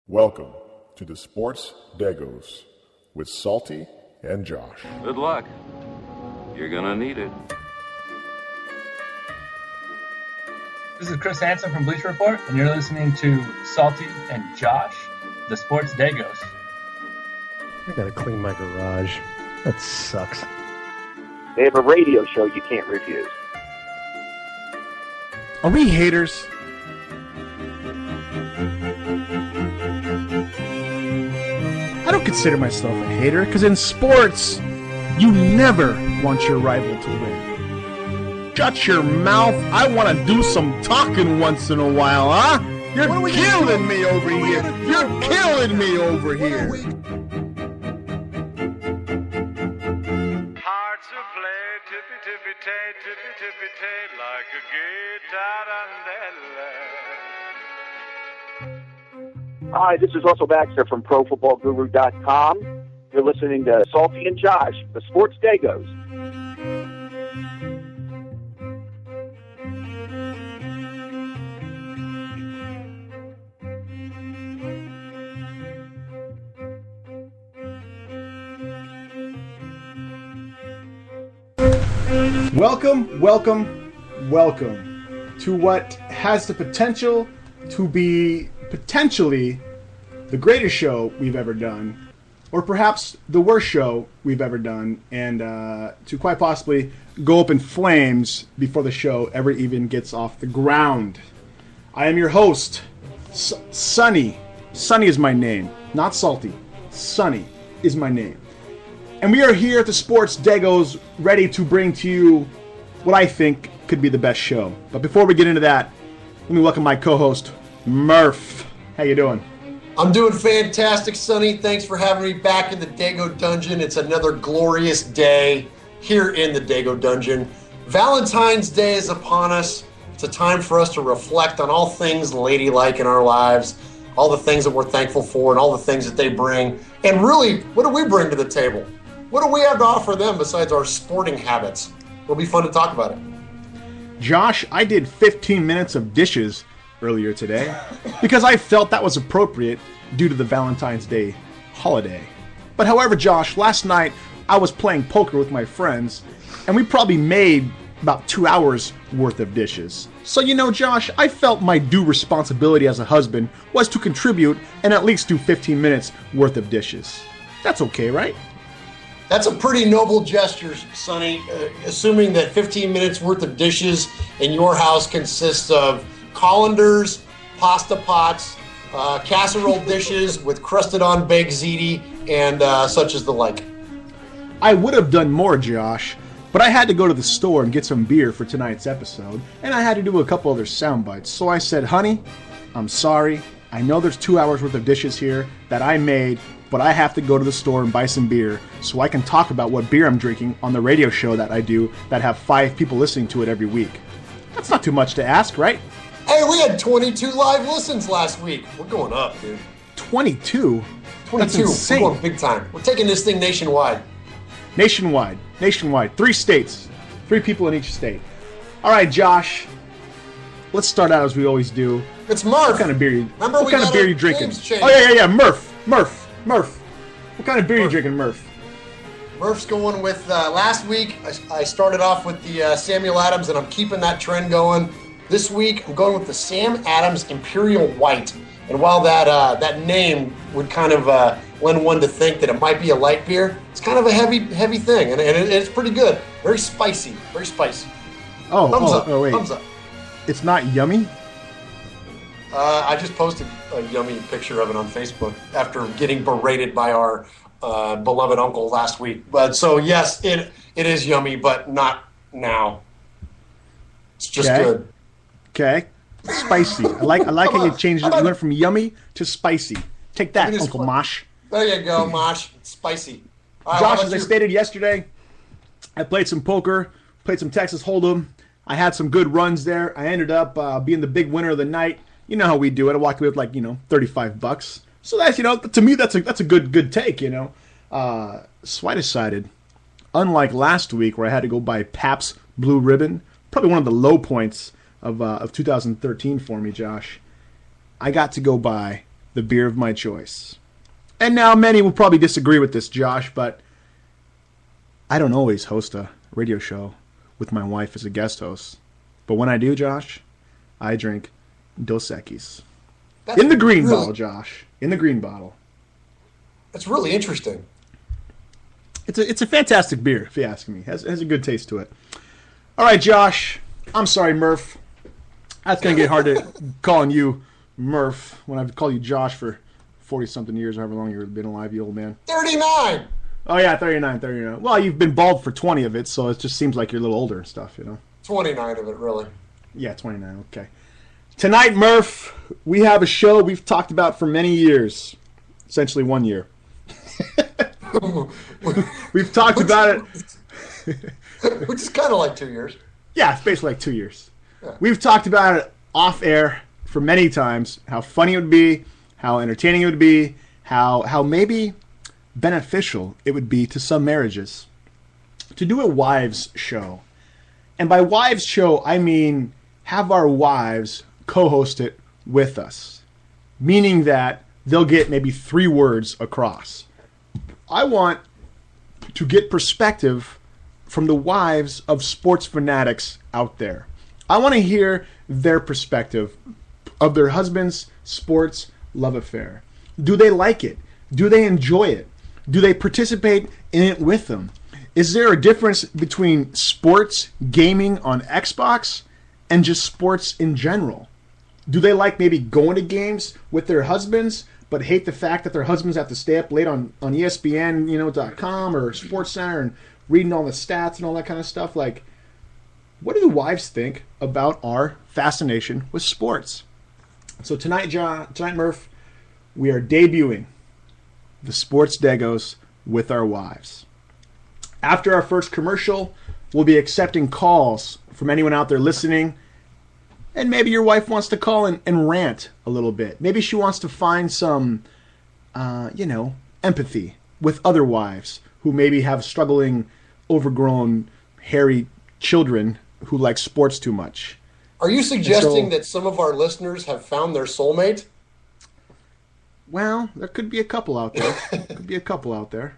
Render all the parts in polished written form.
Welcome to the Sports Degos with Salty and Josh. Good luck. You're gonna need it. This is Chris Hansen from Bleacher Report, and you're listening to Salty and Josh, the Sports Degos. I gotta clean my garage. That sucks. They have a radio show you can't refuse. Are we haters? I don't consider myself a hater, because in sports, you never want your rival to win. Shut your mouth. I want to do some talking once in a while, huh? You're killing me over here. You're killing me over here. Hearts will play tippy-tippy-tay, tippy-tippy-tay, like a guitar-andella. Hi, this is Russell Baxter from ProFootballGuru.com. You're listening to Salty and Josh, the Sports Degos. Welcome to what has the potential to be potentially the greatest show we've ever done, or perhaps the worst show we've ever done, and to quite possibly go up in flames before the show ever even gets off the ground. I am your host, Sunny. Sunny is my name, not Salty. Sunny is my name. And we are here at the Sports Degos, ready to bring to you what I think could be the best show. But before we get into that, let me welcome my co-host, Murph. How you doing? I'm doing fantastic, Sonny. Thanks for having me back in the Dago Dungeon. It's another glorious day here in the Dago Dungeon. Valentine's Day is upon us. It's a time for us to reflect on all things ladylike in our lives, all the things that we're thankful for and all the things that they bring. And really, what do we bring to the table? What do we have to offer them besides our sporting habits? It'll be fun to talk about it. Josh, I did 15 minutes of dishes earlier today because I felt that was appropriate due to the Valentine's Day holiday. But however, Josh, last night I was playing poker with my friends and we probably made about 2 hours worth of dishes. So Josh, I felt my due responsibility as a husband was to contribute and at least do 15 minutes worth of dishes. That's okay, right? That's a pretty noble gesture, Sonny, assuming that 15 minutes worth of dishes in your house consists of colanders, pasta pots, casserole dishes with crusted on baked ziti, and such as the like. I would have done more, Josh, but I had to go to the store and get some beer for tonight's episode, and I had to do a couple other sound bites. So I said, honey, I'm sorry. I know there's 2 hours worth of dishes here that I made, but I have to go to the store and buy some beer so I can talk about what beer I'm drinking on the radio show that I do that have 5 people listening to it every week. That's not too much to ask, right? Hey, we had 22 live listens last week. We're going up, dude. 22? 22. That's insane. We're going big time. We're taking this thing nationwide. Nationwide. 3 states. 3 people in each state. All right, Josh. Let's start out as we always do. It's Murph. What kind of beer you? Remember what kind of beer you drinking? Oh yeah. Murph. What kind of beer you drinking, Murph? Murph's going with last week. I started off with the Samuel Adams, and I'm keeping that trend going. This week, I'm going with the Sam Adams Imperial White. And while that name would kind of lend one to think that it might be a light beer, it's kind of a heavy thing, and it's pretty good. Very spicy. Thumbs up. It's not yummy? I just posted a yummy picture of it on Facebook after getting berated by our beloved uncle last week. But so yes, it is yummy, but not now. It's just good. Okay. Spicy. I like how you changed it. You went from yummy to spicy. Take that, Uncle Mosh. There you go, Mosh. It's spicy. Right, Josh, as I stated yesterday, I played some poker, played some Texas Hold'em. I had some good runs there. I ended up being the big winner of the night. You know how we do it. I walked away with $35. So that's to me that's a good take. So I decided, unlike last week where I had to go buy Pabst Blue Ribbon, probably one of the low points of 2013 for me, Josh. I got to go buy the beer of my choice. And now many will probably disagree with this, Josh, but I don't always host a radio show with my wife as a guest host. But when I do, Josh, I drink Dos Equis. In the green bottle, Josh. In the green bottle. That's really interesting. It's a fantastic beer, if you ask me. It has a good taste to it. All right, Josh. I'm sorry, Murph. That's going to get hard to calling you Murph when I've called you Josh for 40-something years, or however long you've been alive, you old man. 39! Oh, yeah, 39. Well, you've been bald for 20 of it, so it just seems like you're a little older and stuff, 29 of it, really. Yeah, 29, okay. Tonight, Murph, we have a show we've talked about for many years. Essentially 1 year. We've talked about it. Which is kind of like 2 years. Yeah, it's basically like 2 years. Yeah. We've talked about it off air for many times, how funny it would be, how entertaining it would be, how maybe beneficial it would be to some marriages to do a wives show. And by wives show, I mean have our wives co-host it with us, meaning that they'll get maybe 3 words across. I want to get perspective from the wives of sports fanatics out there. I want to hear their perspective of their husband's sports love affair. Do they like it? Do they enjoy it? Do they participate in it with them? Is there a difference between sports gaming on Xbox and just sports in general? Do they like maybe going to games with their husbands but hate the fact that their husbands have to stay up late on ESPN, .com or SportsCenter and reading all the stats and all that kind of stuff? Like, what do the wives think about our fascination with sports? So tonight, Murph, we are debuting the Sports Degos with our wives. After our first commercial, we'll be accepting calls from anyone out there listening. And maybe your wife wants to call and rant a little bit. Maybe she wants to find some, empathy with other wives who maybe have struggling, overgrown, hairy children who like sports too much. Are you suggesting that some of our listeners have found their soulmate? Well, there could be a couple out there.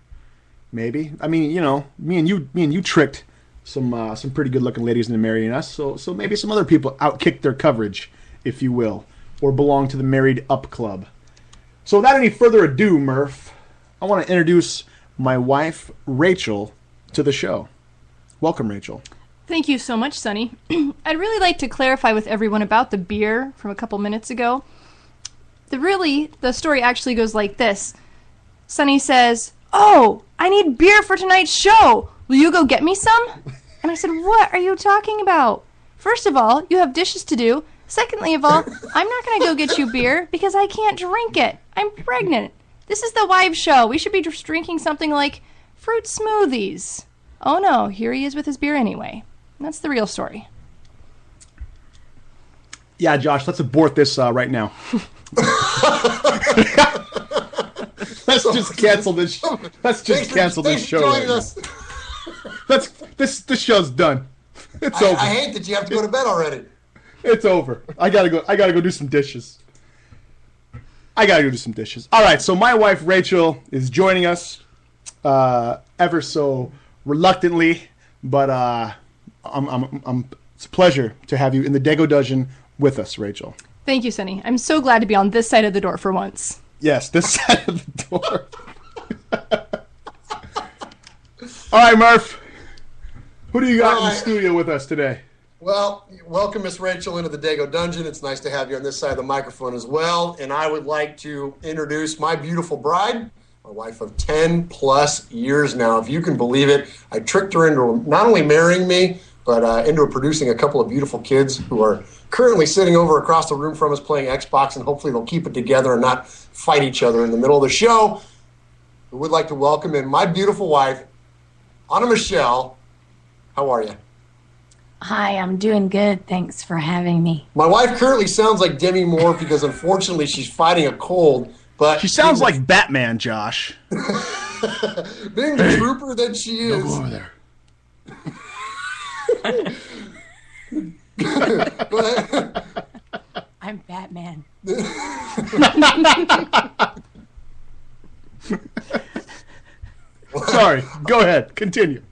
Maybe. I mean, me and you tricked some pretty good looking ladies into marrying us. So maybe some other people outkicked their coverage, if you will, or belong to the Married Up Club. So without any further ado, Murph, I want to introduce my wife, Rachel, to the show. Welcome, Rachel. Thank you so much, Sonny. I'd really like to clarify with everyone about the beer from a couple minutes ago. The story actually goes like this. Sonny says, "Oh, I need beer for tonight's show. Will you go get me some?" And I said, "What are you talking about? First of all, you have dishes to do. Secondly of all, I'm not going to go get you beer because I can't drink it. I'm pregnant. This is the wives show. We should be just drinking something like fruit smoothies." Oh no, here he is with his beer anyway. That's the real story. Yeah, Josh, let's abort this right now. Let's just cancel this. Let's just cancel this show. This show's done. It's over. I hate that you have to go to bed already. It's over. I gotta go do some dishes. All right. So my wife Rachel is joining us, ever so reluctantly, but it's a pleasure to have you in the Dego Dungeon with us, Rachel. Thank you, Sonny. I'm so glad to be on this side of the door for once. Yes, this side of the door. All right, Murph. Who do you got in the studio with us today? Well, welcome, Miss Rachel, into the Dego Dungeon. It's nice to have you on this side of the microphone as well. And I would like to introduce my beautiful bride, my wife of 10-plus years now. If you can believe it, I tricked her into not only marrying me, but into producing a couple of beautiful kids who are currently sitting over across the room from us playing Xbox, and hopefully they'll keep it together and not fight each other in the middle of the show. We would like to welcome in my beautiful wife, Anna Michelle. How are you? Hi, I'm doing good. Thanks for having me. My wife currently sounds like Demi Moore because unfortunately she's fighting a cold. But she sounds like Batman, Josh. Being the trooper that she is. Go over there. I'm Batman. Sorry, go ahead. Continue.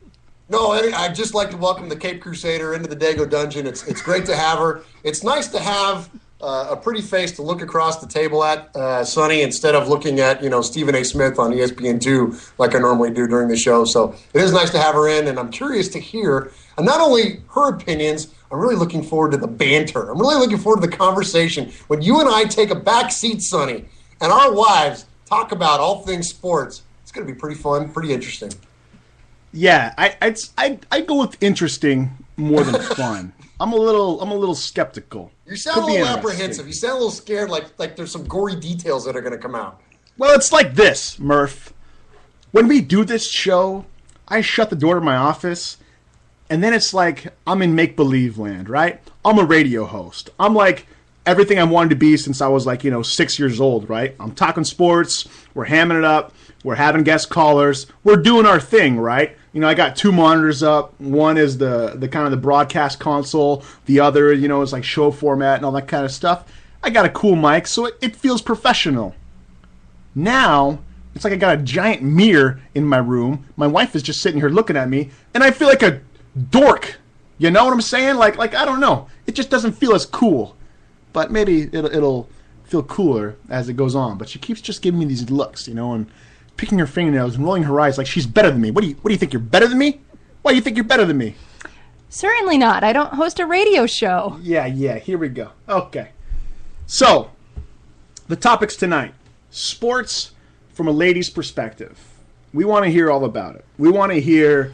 No, I'd just like to welcome the Cape Crusader into the Dago Dungeon. It's great to have her. It's nice to have a pretty face to look across the table at, Sonny, instead of looking at, Stephen A. Smith on ESPN2 like I normally do during the show. So it is nice to have her in, and I'm curious to hear not only her opinions, I'm really looking forward to the banter. I'm really looking forward to the conversation when you and I take a back seat, Sonny, and our wives talk about all things sports. It's going to be pretty fun, pretty interesting. Yeah, I go with interesting more than fun. I'm a little skeptical. You sound a little apprehensive. You sound a little scared, like there's some gory details that are going to come out. Well, it's like this, Murph. When we do this show, I shut the door to my office, and then it's like I'm in make-believe land, right? I'm a radio host. I'm like everything I wanted to be since I was 6 years old, right? I'm talking sports. We're hamming it up. We're having guest callers. We're doing our thing, right? I got two monitors up. One is the kind of the broadcast console. The other, is like show format and all that kind of stuff. I got a cool mic, so it feels professional. Now, it's like I got a giant mirror in my room. My wife is just sitting here looking at me, and I feel like a dork. You know what I'm saying? Like I don't know. It just doesn't feel as cool. But maybe it'll feel cooler as it goes on. But she keeps just giving me these looks, and picking her fingernails and rolling her eyes like she's better than me. What do you think? You're better than me? Why do you think you're better than me? Certainly not. I don't host a radio show. Yeah, here we go. Okay. So, the topics tonight. Sports from a lady's perspective. We want to hear all about it. We want to hear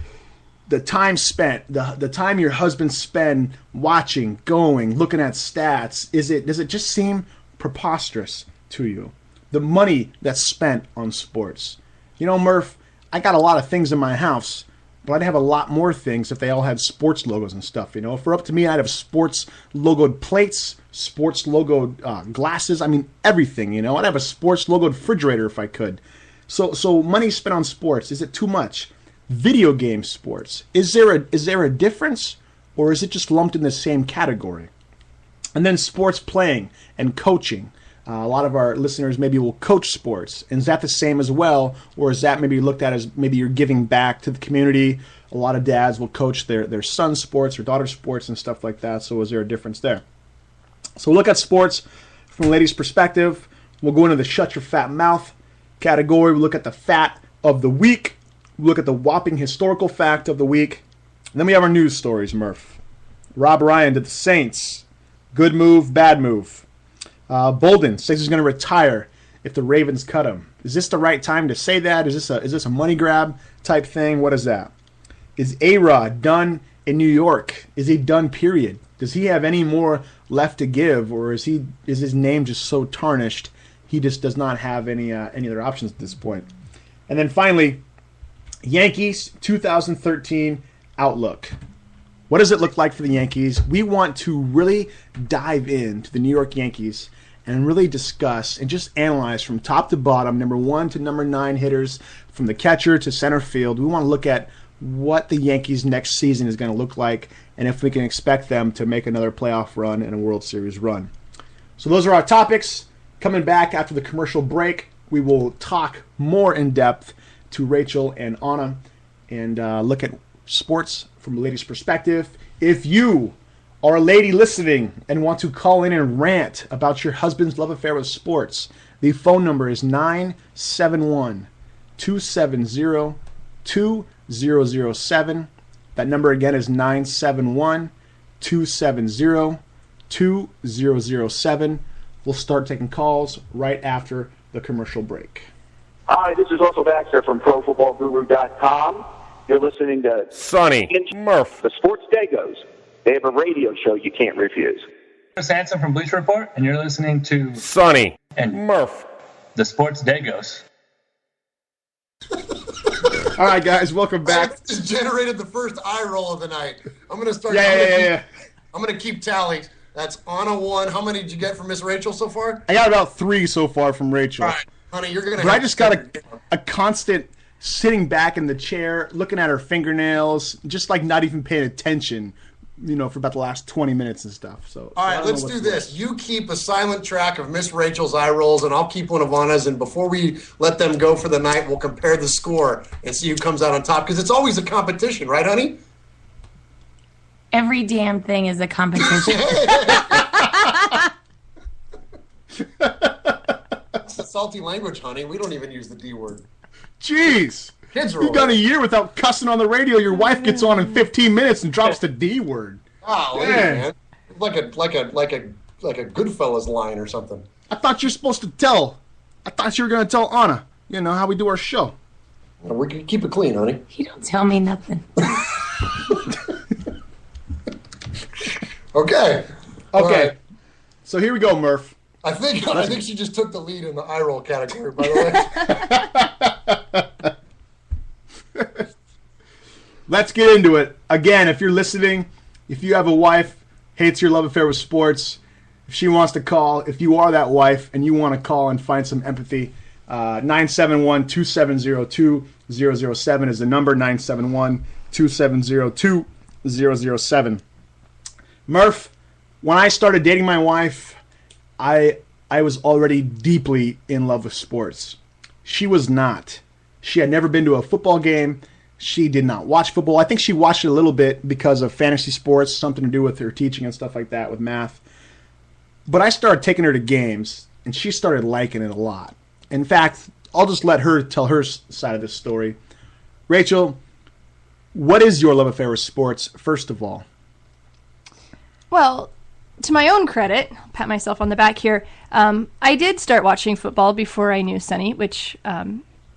the time spent, the time your husband spend watching, going, looking at stats. Does it just seem preposterous to you? The money that's spent on sports. Murph, I got a lot of things in my house, but I'd have a lot more things if they all had sports logos and stuff. If it were up to me, I'd have sports logoed plates, sports logoed glasses. I mean, everything. I'd have a sports logoed refrigerator if I could. So money spent on sports, is it too much? Video game sports, is there a difference, or is it just lumped in the same category? And then sports playing and coaching. A lot of our listeners maybe will coach sports. And is that the same as well? Or is that maybe looked at as maybe you're giving back to the community? A lot of dads will coach their son's sports or daughter's sports and stuff like that. So is there a difference there? So we'll look at sports from a lady's perspective. We'll go into the shut your fat mouth category. We'll look at the fat of the week. We'll look at the whopping historical fact of the week. And then we have our news stories, Murph. Rob Ryan to the Saints. Good move, bad move. Bolden says he's going to retire if the Ravens cut him. Is this the right time to say that? Is this a money grab type thing? What is that? Is A-Rod done in New York? Is he done, period? Does he have any more left to give, or is his name just so tarnished he just does not have any other options at this point? And then finally, Yankees 2013 outlook. What does it look like for the Yankees? We want to really dive into the New York Yankees and really discuss and just analyze from top to bottom, number 1 to number 9 hitters, from the catcher to center field. We want to look at what the Yankees next season is going to look like and if we can expect them to make another playoff run and a World Series run. So those are our topics. Coming back after the commercial break, we will talk more in depth to Rachel and Anna and look at sports from a lady's perspective. If you are a lady listening and want to call in and rant about your husband's love affair with sports, the phone number is 971-270-2007. That number again is 971-270-2007. We'll start taking calls right after the commercial break. Hi, this is also Baxter from ProFootballGuru.com. You're listening to Sonny, Murph, the Sports Degos. They have a radio show you can't refuse. Chris Hansen from Bleacher Report, and you're listening to Sonny, and Murph, the Sports Degos. All right, guys, welcome back. I just generated the first eye roll of the night. I'm going to start. Yeah. I'm going to keep tally. That's Anna 1. How many did you get from Miss Rachel so far? I got about 3 so far from Rachel. All right, honey, you're going to. But I just got a constant sitting back in the chair, looking at her fingernails, just like not even paying attention, for about the last 20 minutes and stuff. So all right, let's do this. You keep a silent track of Miss Rachel's eye rolls, and I'll keep one of Anna's. And before we let them go for the night, we'll compare the score and see who comes out on top. Because it's always a competition, right, honey? Every damn thing is a competition. It's a salty language, honey. We don't even use the D word. Jeez. Kids are You've gone a year without cussing on the radio. Your wife gets on in 15 minutes and drops the D word. Oh, man. Like a Goodfellas line or something. I thought you were supposed to tell. I thought you were going to tell Anna, how we do our show. Well, we can keep it clean, honey. You don't tell me nothing. Okay. Right. So here we go, Murph. I think she just took the lead in the eye roll category, by the way. Let's get into it. Again, if you're listening, if you have a wife, hates your love affair with sports, if she wants to call, if you are that wife and you want to call and find some empathy, 971-270-2007 is the number, 971-270-2007. Murph, when I started dating my wife, I was already deeply in love with sports. She was not. She had never been to a football game. She did not watch football. I think she watched it a little bit because of fantasy sports, something to do with her teaching and stuff like that with math. But I started taking her to games, and she started liking it a lot. In fact, I'll just let her tell her side of this story. Rachel, what is your love affair with sports, first of all? Well, to my own credit, I'll pat myself on the back here, I did start watching football before I knew Sonny, which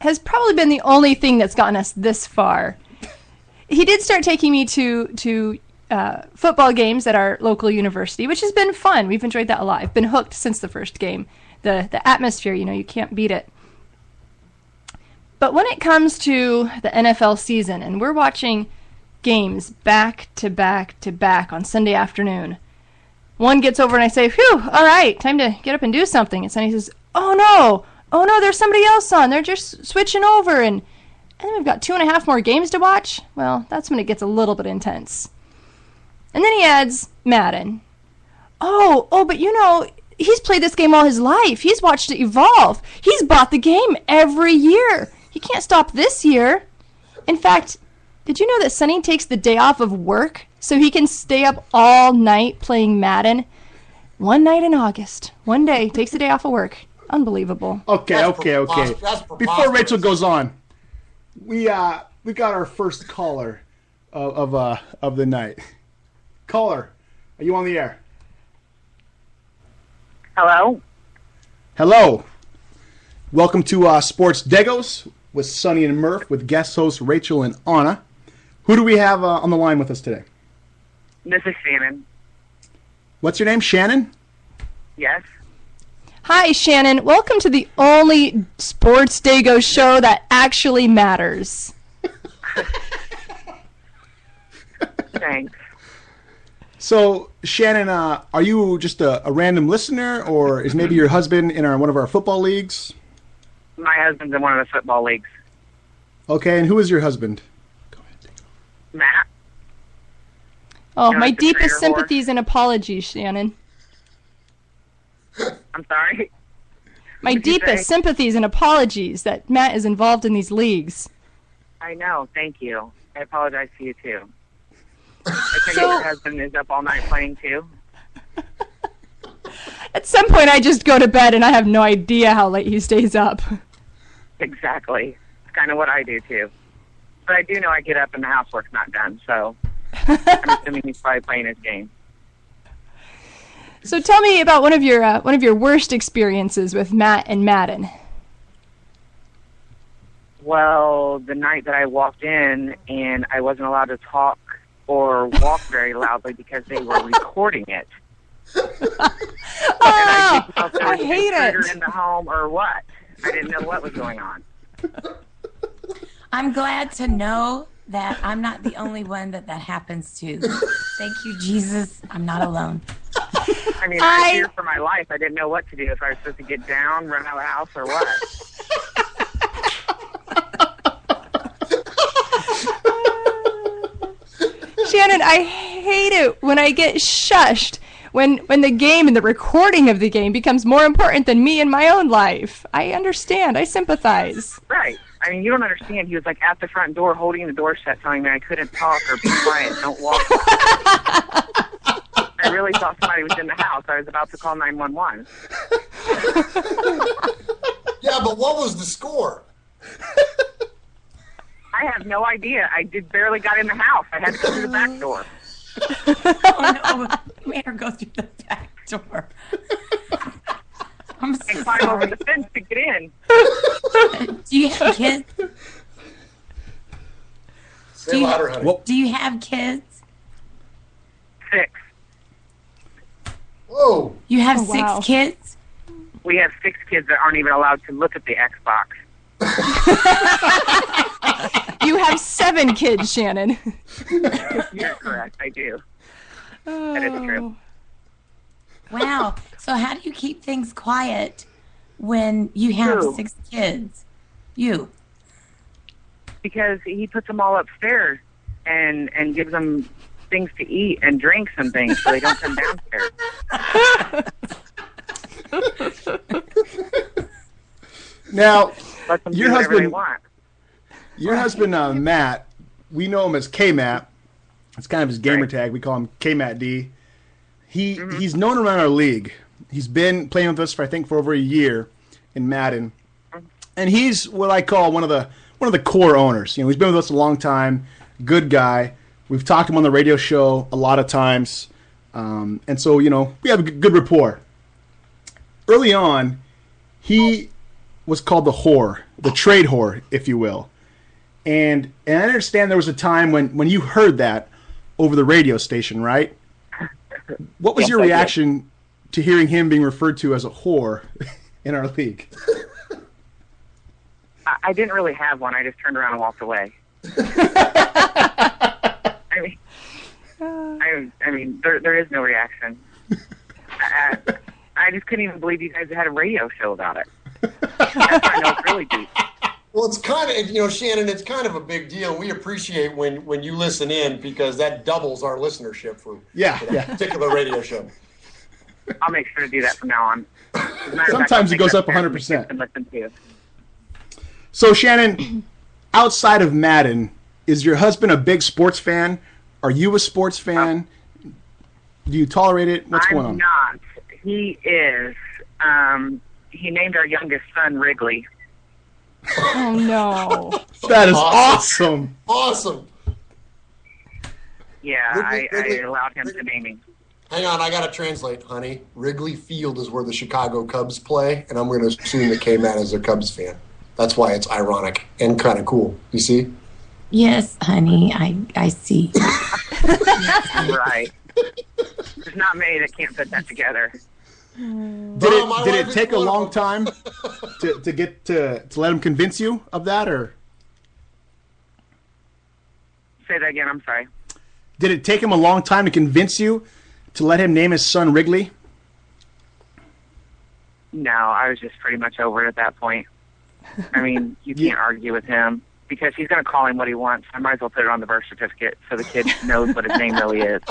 has probably been the only thing that's gotten us this far. He did start taking me to football games at our local university, which has been fun. We've enjoyed that a lot. I've been hooked since the first game. The atmosphere, you can't beat it. But when it comes to the NFL season, and we're watching games back to back to back on Sunday afternoon, one gets over and I say, phew, all right, time to get up and do something. And Sonny says, oh no, there's somebody else on. They're just switching over. And then we've got 2.5 more games to watch. Well, that's when it gets a little bit intense. And then he adds Madden. Oh, but he's played this game all his life. He's watched it evolve. He's bought the game every year. He can't stop this year. In fact, did you know that Sonny takes the day off of work so he can stay up all night playing Madden? One night in August. One day, takes the day off of work. Unbelievable. Okay. Before Rachel goes on, we got our first caller of the night. Caller, are you on the air? Hello. Welcome to Sports Degos with Sonny and Murph with guest hosts Rachel and Anna. Who do we have on the line with us today? This is Shannon. What's your name, Shannon? Yes. Hi, Shannon. Welcome to the only Sports Dago show that actually matters. Thanks. So, Shannon, are you just a random listener, or is maybe your husband in one of our football leagues? My husband's in one of the football leagues. Okay, and who is your husband? Matt. Oh, my deepest sympathies and apologies, Shannon. I'm sorry? My deepest sympathies and apologies that Matt is involved in these leagues. I know, thank you. I apologize to you, too. I think your husband is up all night playing, too. At some point, I just go to bed and I have no idea how late he stays up. Exactly. It's kind of what I do, too. But I do know I get up and the housework's not done, so I'm assuming he's probably playing his game. So tell me about one of your worst experiences with Matt and Madden. Well, the night that I walked in and I wasn't allowed to talk or walk very loudly because they were recording it. I hate it. In the home or what? I didn't know what was going on. I'm glad to know that I'm not the only one that happens to. Thank you, Jesus. I'm not alone. I mean, I fear for my life. I didn't know what to do. If I was supposed to get down, run out of the house, or what. Shannon, I hate it when I get shushed. When the game and the recording of the game becomes more important than me and my own life. I understand. I sympathize. Right. I mean, you don't understand. He was like at the front door holding the door shut, telling me I couldn't talk or be quiet, don't walk. I really thought somebody was in the house. I was about to call 911. Yeah, but what was the score? I have no idea. I barely got in the house. I had to go through the back door. Oh, no. Made her go through the back door. I'm so And climb over the fence to get in. Do you have kids? Say louder, honey. Do you have kids? 6. Whoa. You have wow. 6 kids? We have 6 kids that aren't even allowed to look at the Xbox. You have 7 kids, Shannon. You're correct. I do. That is true. Wow. So how do you keep things quiet when you have Who? 6 kids? You. Because he puts them all upstairs and gives them things to eat and drinks and things so they don't come downstairs. Now, Let them your do whatever they husband, want. your husband Matt, we know him as K-Matt. It's kind of his gamer Right. tag. We call him K-Matt D. He's known around our league. He's been playing with us for over a year in Madden, and he's what I call one of the core owners. You know, he's been with us a long time. Good guy. We've talked to him on the radio show a lot of times, and so we have a good rapport. Early on, he was called the whore, the trade whore, if you will. And I understand there was a time when you heard that over the radio station, right? What was your reaction to hearing him being referred to as a whore in our league? I didn't really have one. I just turned around and walked away. I mean, there is no reaction. I just couldn't even believe you guys had a radio show about it. That's why I know it's really deep. Well, it's kind of, Shannon, it's kind of a big deal. We appreciate when you listen in because that doubles our listenership for that particular radio show. I'll make sure to do that from now on. Sometimes it goes up 100%. And listen to. So, Shannon, outside of Madden, is your husband a big sports fan? Are you a sports fan? Do you tolerate it? What's going on? I'm not. He is. He named our youngest son Wrigley. Oh, no. That is awesome. Awesome. Yeah, Wrigley. I allowed him to name him. Hang on, I got to translate, honey. Wrigley Field is where the Chicago Cubs play, and I'm going to assume that K-Matt is a Cubs fan. That's why it's ironic and kind of cool. You see? Yes, honey, I see. Right. There's not many that can't put that together. Did it take a long time to get to let him convince you of that, or Say that again. I'm sorry. did it take him a long time to convince you to let him name his son Wrigley? No, I was just pretty much over it at that point. I mean, you can't argue with him because he's going to call him what he wants. I might as well put it on the birth certificate so the kid knows what his name really is.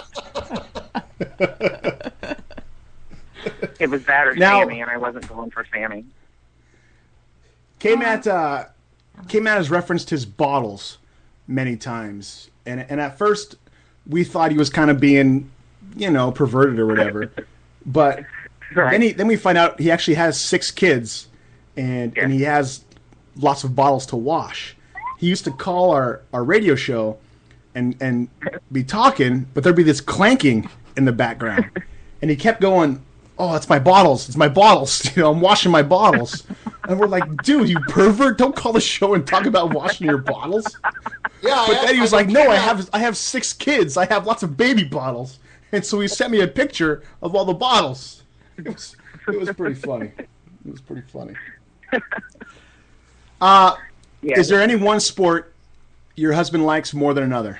It was that or Sammy, and I wasn't going for Sammy. K-Matt has referenced his bottles many times, and at first we thought he was kind of being, perverted or whatever, but Right. then we find out he actually has 6 kids, and he has lots of bottles to wash. He used to call our radio show and be talking, but there'd be this clanking in the background, and he kept going, "Oh, it's my bottles! It's my bottles! I'm washing my bottles." And we're like, "Dude, you pervert! Don't call the show and talk about washing your bottles." Yeah, But then he was like, "No, I have 6 kids. I have lots of baby bottles." And so he sent me a picture of all the bottles. It was pretty funny. It was pretty funny. Is there any one sport your husband likes more than another?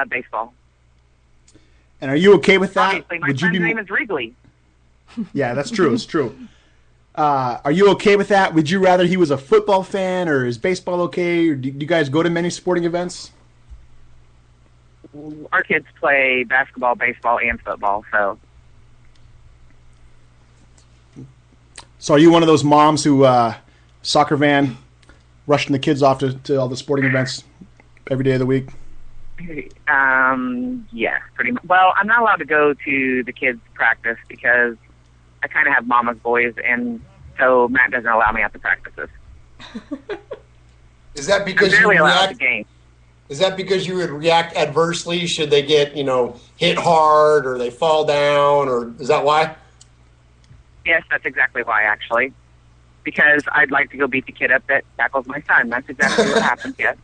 Baseball. And are you okay with that? Obviously, my son's name is Wrigley. Yeah, that's true. It's true. Are you okay with that? Would you rather he was a football fan, or is baseball okay? Or do you guys go to many sporting events? our kids play basketball, baseball, and football. So are you one of those moms who soccer van rushing the kids off to all the sporting events every day of the week? Yeah, pretty much. Well, I'm not allowed to go to the kids' practice because I kind of have mama's boys, and so Matt doesn't allow me at the practices. Is that because I'm barely you allowed react? to game. Is that because you would react adversely? Should they get hit hard, or they fall down, or is that why? Yes, that's exactly why, actually. Because I'd like to go beat the kid up that tackles my son. That's exactly what happened, yes.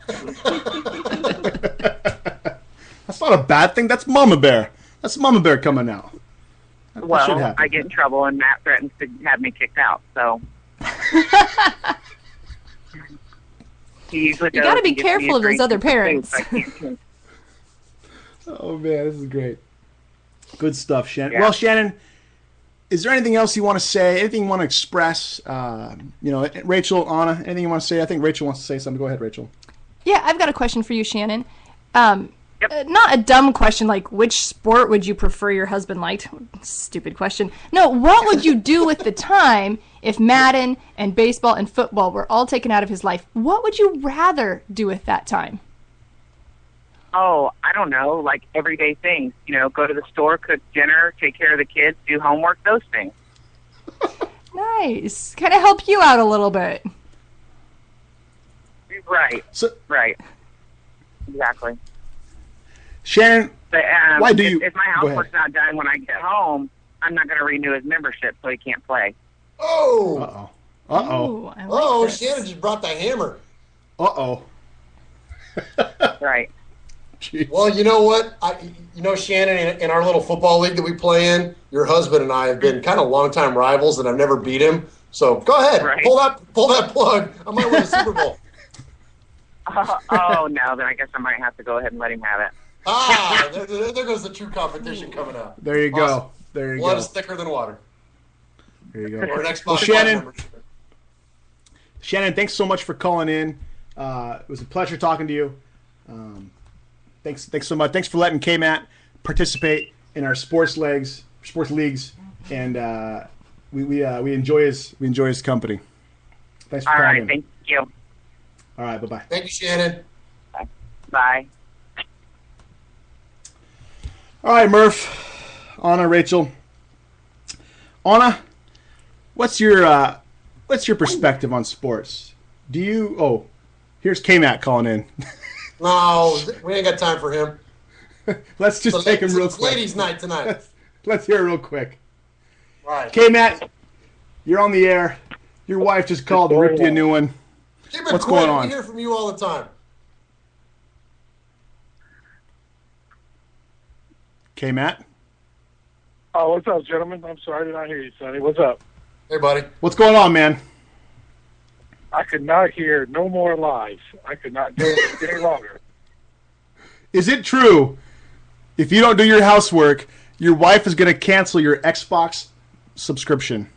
That's not a bad thing. That's Mama Bear. That's Mama Bear coming out. That should Well, happen. I get in trouble, and Matt threatens to have me kicked out, so... He usually You goes got to and be gets me a careful of those drink other and some parents. food, but I can't- Oh man, this is great. Good stuff, Shannon. Yeah. Well, Shannon, is there anything else you want to say? Anything you want to express? Rachel, Anna, anything you want to say? I think Rachel wants to say something. Go ahead, Rachel. Yeah, I've got a question for you, Shannon. Not a dumb question like which sport would you prefer your husband liked? Stupid question. No, what would you do with the time if Madden and baseball and football were all taken out of his life? What would you rather do with that time? Oh, I don't know, like everyday things. Go to the store, cook dinner, take care of the kids, do homework, those things. Nice. Kind of help you out a little bit. Right. So, right. Exactly. Shannon, But, why do you... If my Go ahead. housework's not done when I get home, I'm not going to renew his membership, so he can't play. Oh! Uh-oh. Uh-oh. I like this. Shannon just brought the hammer. Uh-oh. Right. Jeez. Well, you know what? Shannon, in our little football league that we play in, your husband and I have been kind of longtime rivals, and I've never beat him. So go ahead, Right. pull that plug. I might win a Super Bowl. Oh, no, then I guess I might have to go ahead and let him have it. There goes the true competition coming out. There you go. Awesome. There you Blood go. is thicker than water. There you Or go. an Xbox Well, Live Shannon, membership. Shannon, thanks so much for calling in. It was a pleasure talking to you. Thanks so much. Thanks for letting K-Matt participate in our sports leagues, and we enjoy his company. Thanks for All calling right, in. thank you. All right, bye-bye. Thank you, Shannon. Bye. All right, Murph, Anna, Rachel. Anna, what's your perspective on sports? Do you? Oh, here's K-Matt calling in. No, we ain't got time for him. Let's just take him real It's quick. ladies' night tonight. Let's hear it real quick. Right. K-Matt, you're on the air. Your wife just called and ripped you a new one. Keep it What's quick. going on? We hear from you all the time. K-Matt, Oh, what's up, gentlemen? I'm sorry, I did not hear you, Sonny. What's up? Hey, buddy. what's going on, man? I could not hear no more lies. I could not do it any longer. Is it true if you don't do your housework, your wife is going to cancel your Xbox subscription?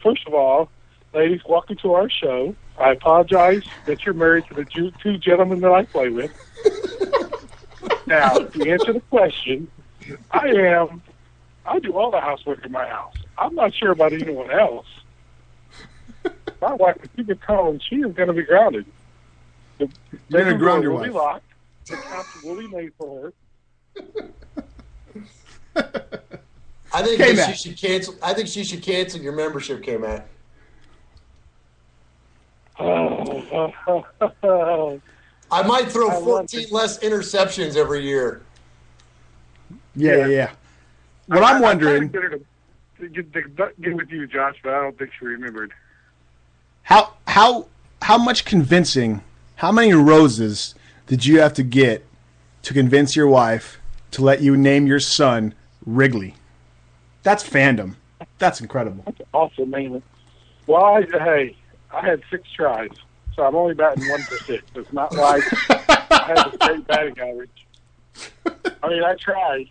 First of all, ladies, welcome to our show. I apologize that you're married to the two gentlemen that I play with. Now, to answer the question, I do all the housework in my house. I'm not sure about anyone else. My wife, if you get home, she is going to be grounded. The You're going to bedroom ground door your will be wife. locked. The couch will be made for her. I think K-Matt. that she should cancel. I think she should cancel your membership, K-Matt. I might throw I love 14 less interceptions every year. Yeah. What I'm wondering, I tried to get her to get with you, Josh, but I don't think she remembered. how much convincing, how many roses did you have to get to convince your wife to let you name your son Wrigley? That's fandom. That's incredible. That's awesome, man. Well, I had 6 tries, so I'm only batting 1 for 6. It's not like I had a great batting average. I mean, I tried.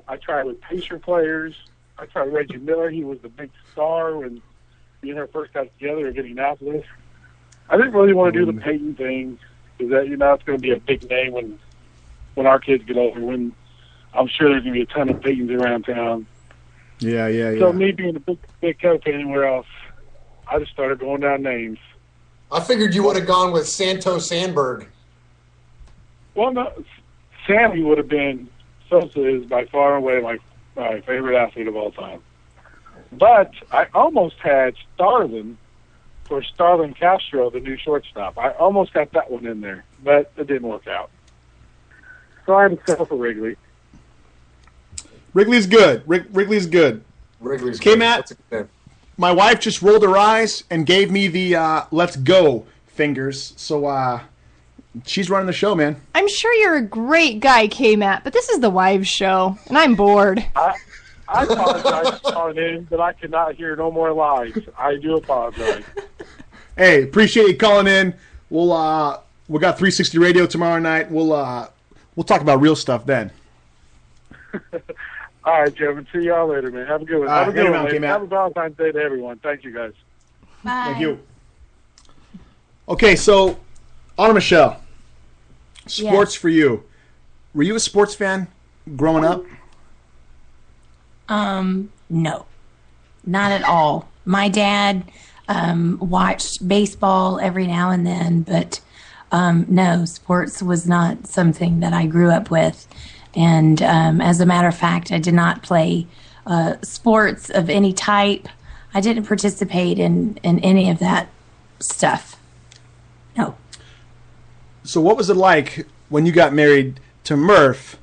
I tried with Pacer players. I tried Reggie Miller. He was the big star when me and her first got together in Indianapolis. I didn't really want to do the Peyton thing because that it's going to be a big name when when our kids get older, when I'm sure there's going to be a ton of Peytons around town. Yeah. So me being a big Cub fan anywhere else, I just started going down names. I figured you would have gone with Santos Sandberg. Well, no, Sammy would have been, Sosa is by far and away my favorite athlete of all time. But I almost had Starlin for Starlin Castro, the new shortstop. I almost got that one in there, but it didn't work out. So I had to settle for Wrigley. Wrigley's good. Wrigley's good. Wrigley's good. good. Matt, That's a good name. My wife just rolled her eyes and gave me the let's go fingers. So she's running the show, man. I'm sure you're a great guy, K-Matt, but this is the wives' show, and I'm bored. I apologize for calling in, but I cannot hear no more lies. I do apologize. Hey, appreciate you calling in. We got 360 Radio tomorrow night. We'll talk about real stuff then. All right, gentlemen. See y'all later, man. Have a good one. Have a good one, ladies. Matt. Have a Valentine's Day to everyone. Thank you, guys. Bye. Thank you. Okay, so Anna Michelle, sports for you. Were you a sports fan growing up? No, not at all. My dad watched baseball every now and then, but no, sports was not something that I grew up with. And as a matter of fact, I did not play sports of any type. I didn't participate in any of that stuff. No. So what was it like when you got married to Murph,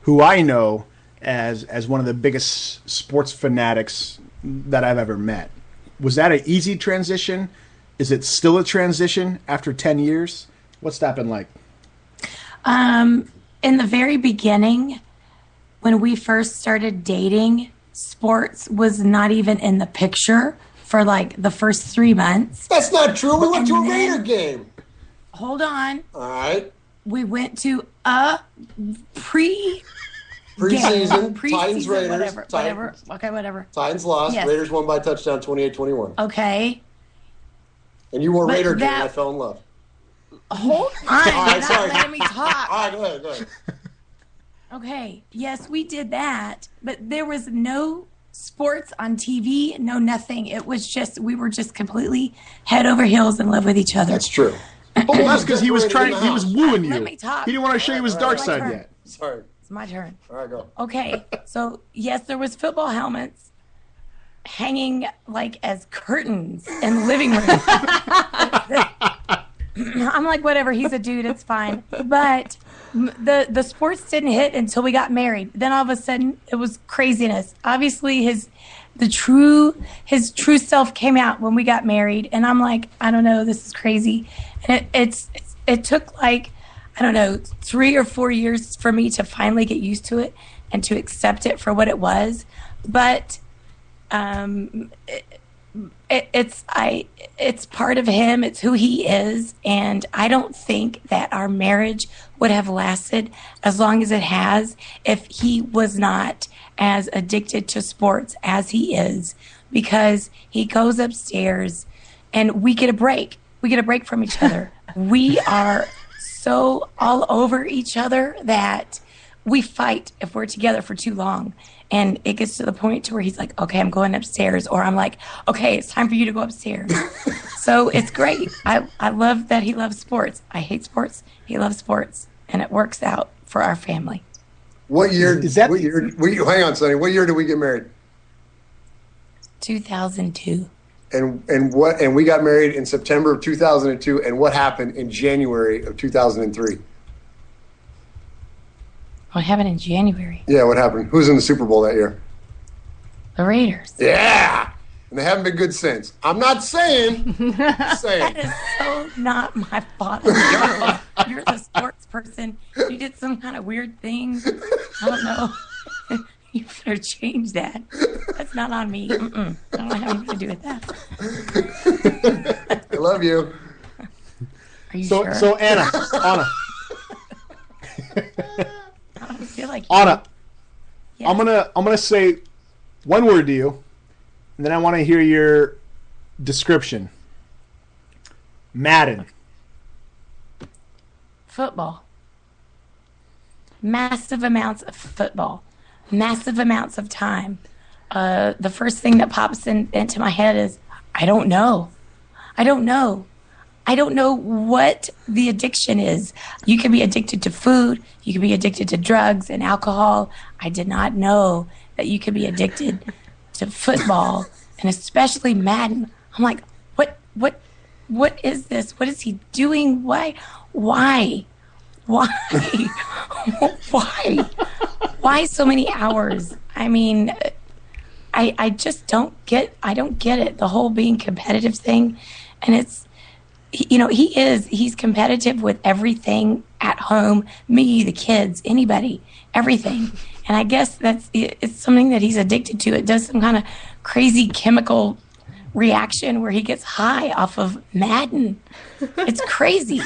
who I know as one of the biggest sports fanatics that I've ever met? Was that an easy transition? Is it still a transition after 10 years? What's that been like? In the very beginning, when we first started dating, sports was not even in the picture for like the first 3 months. That's not true. We went to a Raider game. Hold on. All right. We went to a preseason. Titans Raiders. Whatever. Okay, whatever. Titans lost. Yes. Raiders won by touchdown 28-21. Okay. And you wore But Raider gear that- and I fell in love. Hold on. All right, You're not sorry. letting me talk. All right, go ahead. Okay. Yes, we did that, but there was no sports on TV, no nothing. It was just, we were just completely head over heels in love with each other. That's true. Well, that's because he was wooing you. Let me talk. He didn't want to show you his dark side yet. Sorry. It's my turn. All right, go. Okay. So, yes, there was football helmets hanging like as curtains in the living room. I'm like, whatever, he's a dude, it's fine. But the sports didn't hit until we got married. Then all of a sudden, it was craziness. Obviously, his true self came out when we got married, and I'm like, I don't know, this is crazy. And it took like, I don't know, 3 or 4 years for me to finally get used to it and to accept it for what it was. But it's part of him. It's who he is, and I don't think that our marriage would have lasted as long as it has if he was not as addicted to sports as he is, because he goes upstairs and we get a break. We get a break from each other. We are so all over each other that we fight if we're together for too long. And it gets to the point to where he's like, okay, I'm going upstairs. Or I'm like, okay, it's time for you to go upstairs. So it's great. I love that he loves sports. I hate sports. He loves sports. And it works out for our family. What year? Hang on, Sonny. What year did we get married? 2002. And we got married in September of 2002. And what happened in January of 2003? What happened in January? Yeah, what happened? Who was in the Super Bowl that year? The Raiders. Yeah! And they haven't been good since. I'm not saying. That is so not my fault. You're the sports person. You did some kind of weird thing. I don't know. You better change that. That's not on me. I don't have anything to do with that. I love you. Are you So, sure? so Anna. I don't feel like Anna, Yeah. I'm gonna say one word to you, and then I want to hear your description. Madden. Football. massive amounts of football, massive amounts of time. The first thing that pops into my head is, I don't know. I don't know. I don't know what the addiction is. You can be addicted to food. You can be addicted to drugs and alcohol. I did not know that you could be addicted to football, and especially Madden. I'm like, what is this? What is he doing? Why? Why so many hours? I mean, I just don't get it. The whole being competitive thing. And it's, he's competitive with everything at home, me, the kids, anybody, everything. And I guess it's something that he's addicted to. It does some kind of crazy chemical reaction where he gets high off of Madden. It's crazy.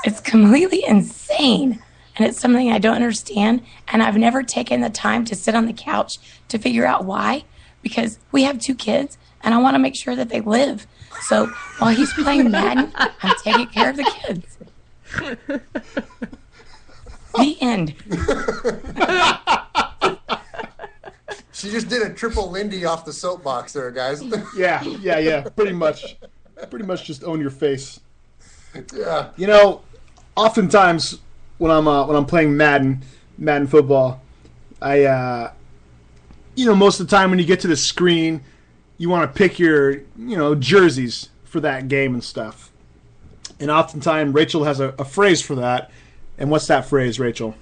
It's completely insane. And it's something I don't understand. And I've never taken the time to sit on the couch to figure out why, because we have 2 kids and I want to make sure that they live. So while he's playing Madden, I'm taking care of the kids. The end. She just did a triple Lindy off the soapbox there, guys. Yeah. Pretty much just own your face. Yeah. Oftentimes when I'm playing Madden football, I most of the time when you get to the screen, you want to pick your jerseys for that game and stuff. And oftentimes Rachel has a phrase for that. And what's that phrase, Rachel?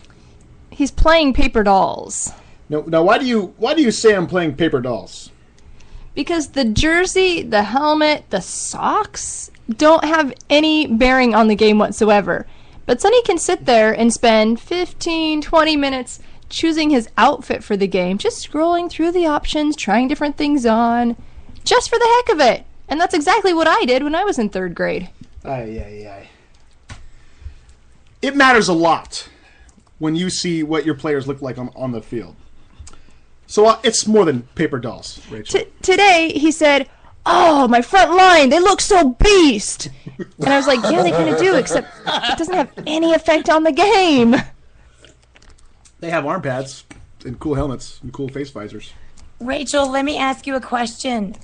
He's playing paper dolls. Now, why do you say I'm playing paper dolls? Because the jersey, the helmet, the socks don't have any bearing on the game whatsoever. But Sonny can sit there and spend 15, 20 minutes choosing his outfit for the game, just scrolling through the options, trying different things on, just for the heck of it. And that's exactly what I did when I was in 3rd grade. Aye. It matters a lot when you see what your players look like on the field. So it's more than paper dolls, Rachel. Today, he said, "Oh, my front line, they look so beast." And I was like, yeah, they kind of do, except it doesn't have any effect on the game. They have arm pads and cool helmets and cool face visors. Rachel, let me ask you a question.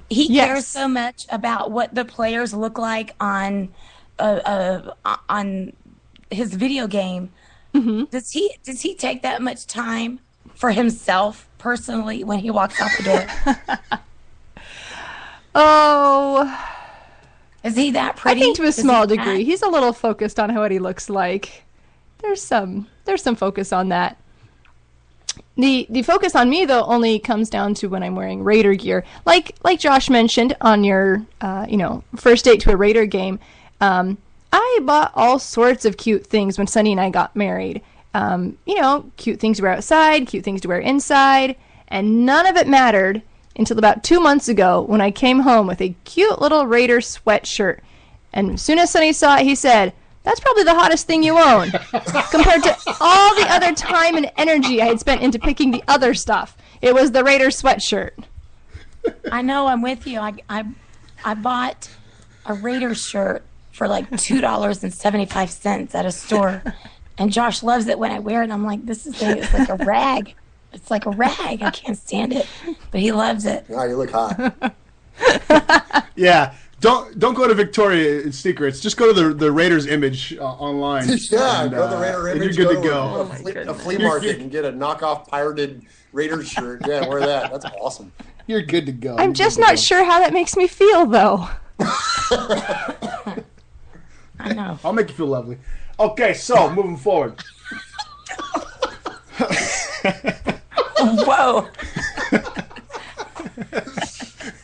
He cares so much about what the players look like on his video game. Mm-hmm. Does he take that much time for himself personally when he walks out the door? Oh, is he that pretty? I think to a small degree. He's a little focused on what he looks like. There's some focus on that. The focus on me though only comes down to when I'm wearing Raider gear. Like Josh mentioned on your first date to a Raider game. I bought all sorts of cute things when Sonny and I got married. Cute things to wear outside, cute things to wear inside, and none of it mattered until about 2 months ago when I came home with a cute little Raider sweatshirt. And as soon as Sonny saw it, he said, "That's probably the hottest thing you own," compared to all the other time and energy I had spent into picking the other stuff. It was the Raider sweatshirt. I know, I'm with you. I bought a Raider shirt for like $2.75 at a store. And Josh loves it when I wear it. I'm like, this is it's like a rag. It's like a rag. I can't stand it. But he loves it. Oh, you look hot. Yeah. Don't go to Victoria's Secrets. Just go to the Raiders image online. Yeah, and, go to the Raider image. And you're good to go. A flea market and get a knockoff pirated Raiders shirt. Yeah, wear that. That's awesome. You're good to go. I'm just not sure how that makes me feel, though. I know. I'll make you feel lovely. Okay, so moving forward. Whoa.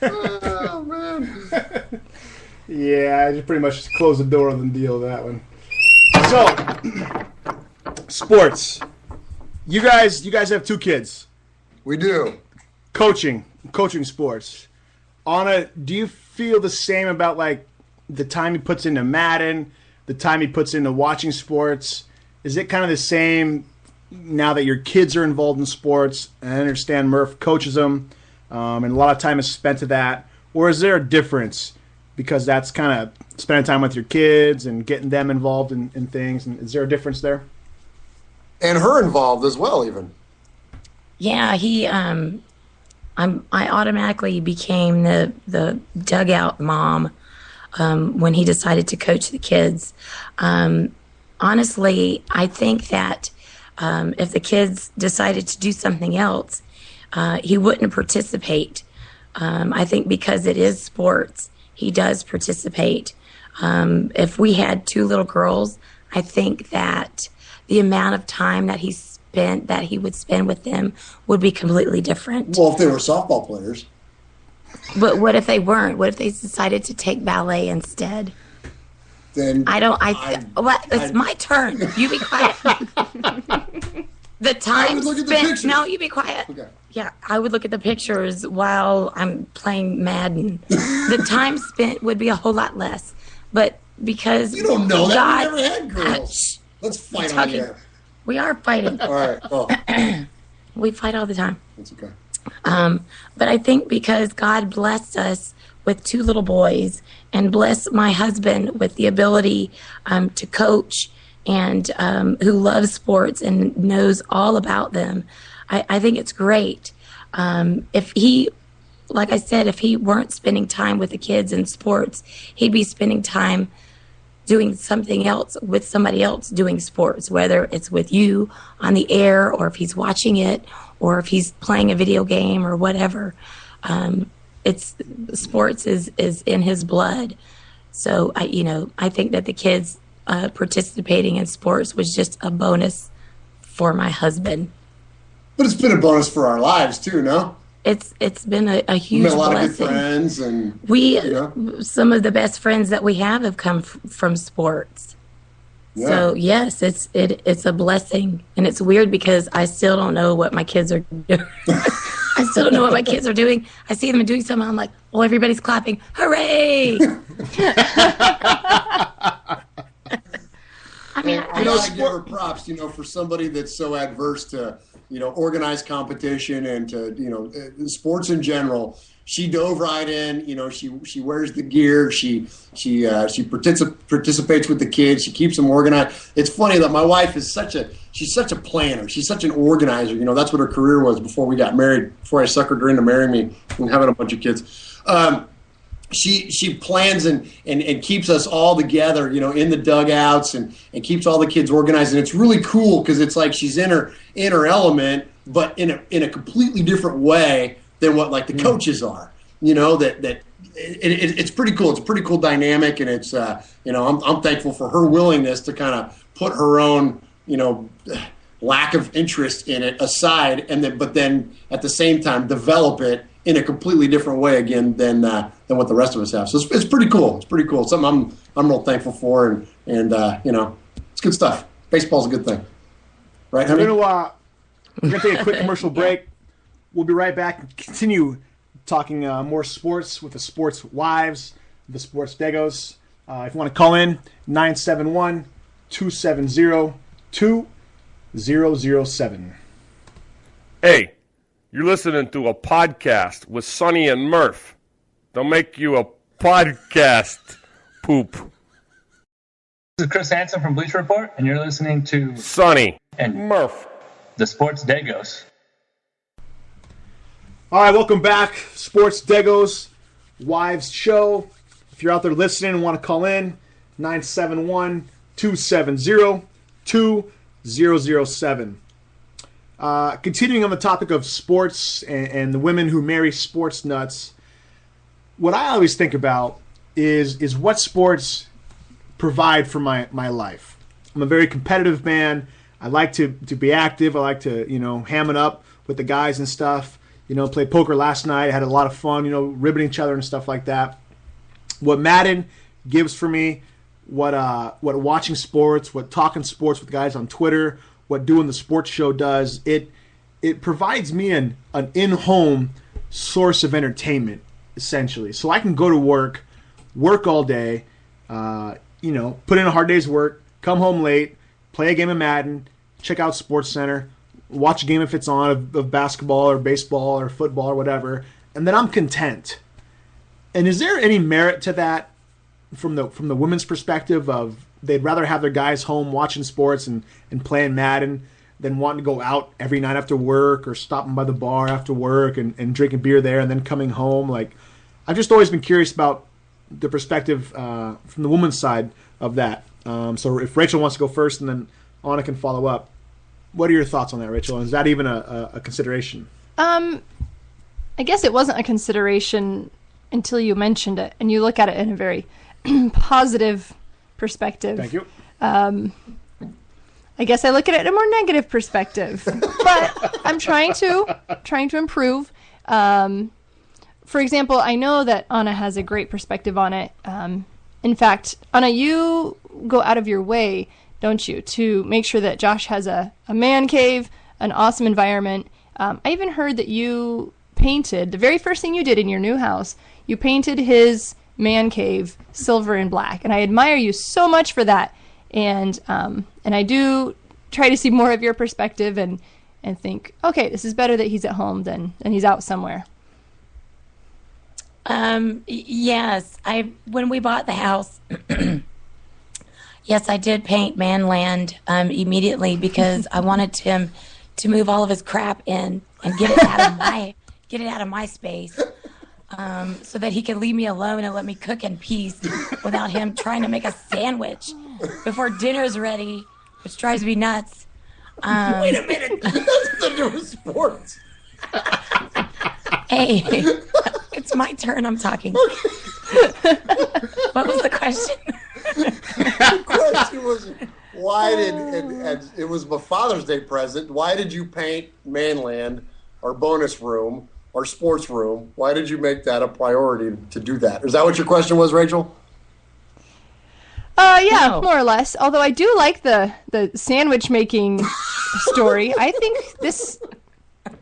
Oh, man. Yeah, I just pretty much just close the door and deal with that one. So, sports. You guys have 2 kids. We do. Coaching sports. Anna, do you feel the same about like the time he puts into Madden, the time he puts into watching sports? Is it kind of the same now that your kids are involved in sports? And I understand Murph coaches them, and a lot of time is spent to that. Or is there a difference? Because that's kind of spending time with your kids and getting them involved in things. And is there a difference there? And her involved as well, even. Yeah, I automatically became the dugout mom when he decided to coach the kids. Honestly, I think that if the kids decided to do something else, he wouldn't participate. I think because it is sports, he does participate. If we had two little girls, I think that the amount of time that he would spend with them would be completely different. Well, if they were softball players. But what if they weren't? What if they decided to take ballet instead? Then it's my turn. You be quiet. The time spent. No, you be quiet. Okay. Yeah, I would look at the pictures while I'm playing Madden. The time spent would be a whole lot less. But because you don't know that, God, we never had girls. Let's fight on here. We are fighting. All right. Oh. We fight all the time. That's okay. But I think because God blessed us with two little boys and blessed my husband with the ability to coach and who loves sports and knows all about them, I think it's great. If he, like I said, if he weren't spending time with the kids in sports, he'd be spending time doing something else with somebody else doing sports, whether it's with you on the air or if he's watching it or if he's playing a video game or whatever. It's sports is in his blood. So I think that the kids participating in sports was just a bonus for my husband. But it's been a bonus for our lives too, no? It's been a huge blessing. We met a lot of good friends, and some of the best friends that we have come from sports. Yeah. So yes, it's a blessing, and it's weird because I still don't know what my kids are doing. I still don't know what my kids are doing. I see them doing something. I'm like, oh, everybody's clapping, hooray! I mean, I give her props, for somebody that's so adverse to, organized competition and to, sports in general. She dove right in. She wears the gear. She participates with the kids. She keeps them organized. It's funny that my wife is she's such a planner. She's such an organizer. That's what her career was before we got married. Before I suckered her into marrying me and having a bunch of kids. She plans and keeps us all together, in the dugouts and keeps all the kids organized. And it's really cool because it's like she's in her element, but in a completely different way than what like the coaches are. It's pretty cool. It's a pretty cool dynamic, and it's I'm thankful for her willingness to kind of put her own lack of interest in it aside, but then at the same time develop it in a completely different way again than what the rest of us have. So it's pretty cool. It's pretty cool. It's something I'm real thankful for, and it's good stuff. Baseball's a good thing, right? We're gonna take a quick commercial break. We'll be right back and continue talking more sports with the Sports Wives, the Sports Degos. If you want to call in, 971-270-2007. Hey. You're listening to a podcast with Sonny and Murph. They'll make you a podcast poop. This is Chris Hansen from Bleacher Report, and you're listening to Sonny and Murph, the Sports Degos. All right, welcome back. Sports Degos Wives Show. If you're out there listening and want to call in, 971-270-2007. Continuing on the topic of sports and the women who marry sports nuts, what I always think about is what sports provide for my life. I'm a very competitive man. I like to be active. I like to, ham it up with the guys and stuff. Played poker last night. I had a lot of fun, ribbing each other and stuff like that. What Madden gives for me, what watching sports, what talking sports with guys on Twitter, what doing the sports show does, it provides me an in-home source of entertainment, essentially. So I can go to work all day, put in a hard day's work, come home late, play a game of Madden, check out Sports Center, watch a game if it's on of basketball or baseball or football or whatever, and then I'm content. And is there any merit to that from the women's perspective of they'd rather have their guys home watching sports and playing Madden than wanting to go out every night after work or stopping by the bar after work and drinking beer there and then coming home. Like, I've just always been curious about the perspective from the woman's side of that. So if Rachel wants to go first and then Anna can follow up, what are your thoughts on that, Rachel? And is that even a consideration? I guess it wasn't a consideration until you mentioned it, and you look at it in a very positive perspective. Thank you. I guess I look at it in a more negative perspective, but I'm trying to improve. For example, I know that Anna has a great perspective on it. In fact, Anna, you go out of your way, don't you, to make sure that Josh has a man cave, an awesome environment. I even heard that you painted, the very first thing you did in your new house, you painted his man cave silver and black. And I admire you so much for that. And I do try to see more of your perspective and think, okay, this is better that he's at home than he's out somewhere. Yes, when we bought the house, yes, I did paint Manland immediately because I wanted him to move all of his crap in and get it out of my space, so that he could leave me alone and let me cook in peace without him trying to make a sandwich before dinner's ready, which drives me nuts. Wait a minute, that's nothing to do with sports. Hey, it's my turn. I'm talking. What was the question? The question was, why did, and it was my Father's Day present, why did you paint Manland, our bonus room, our sports room? Why did you make that a priority to do that? Is that what your question was, Rachel? Yeah, No. more or less. Although I do like the sandwich making story. I think this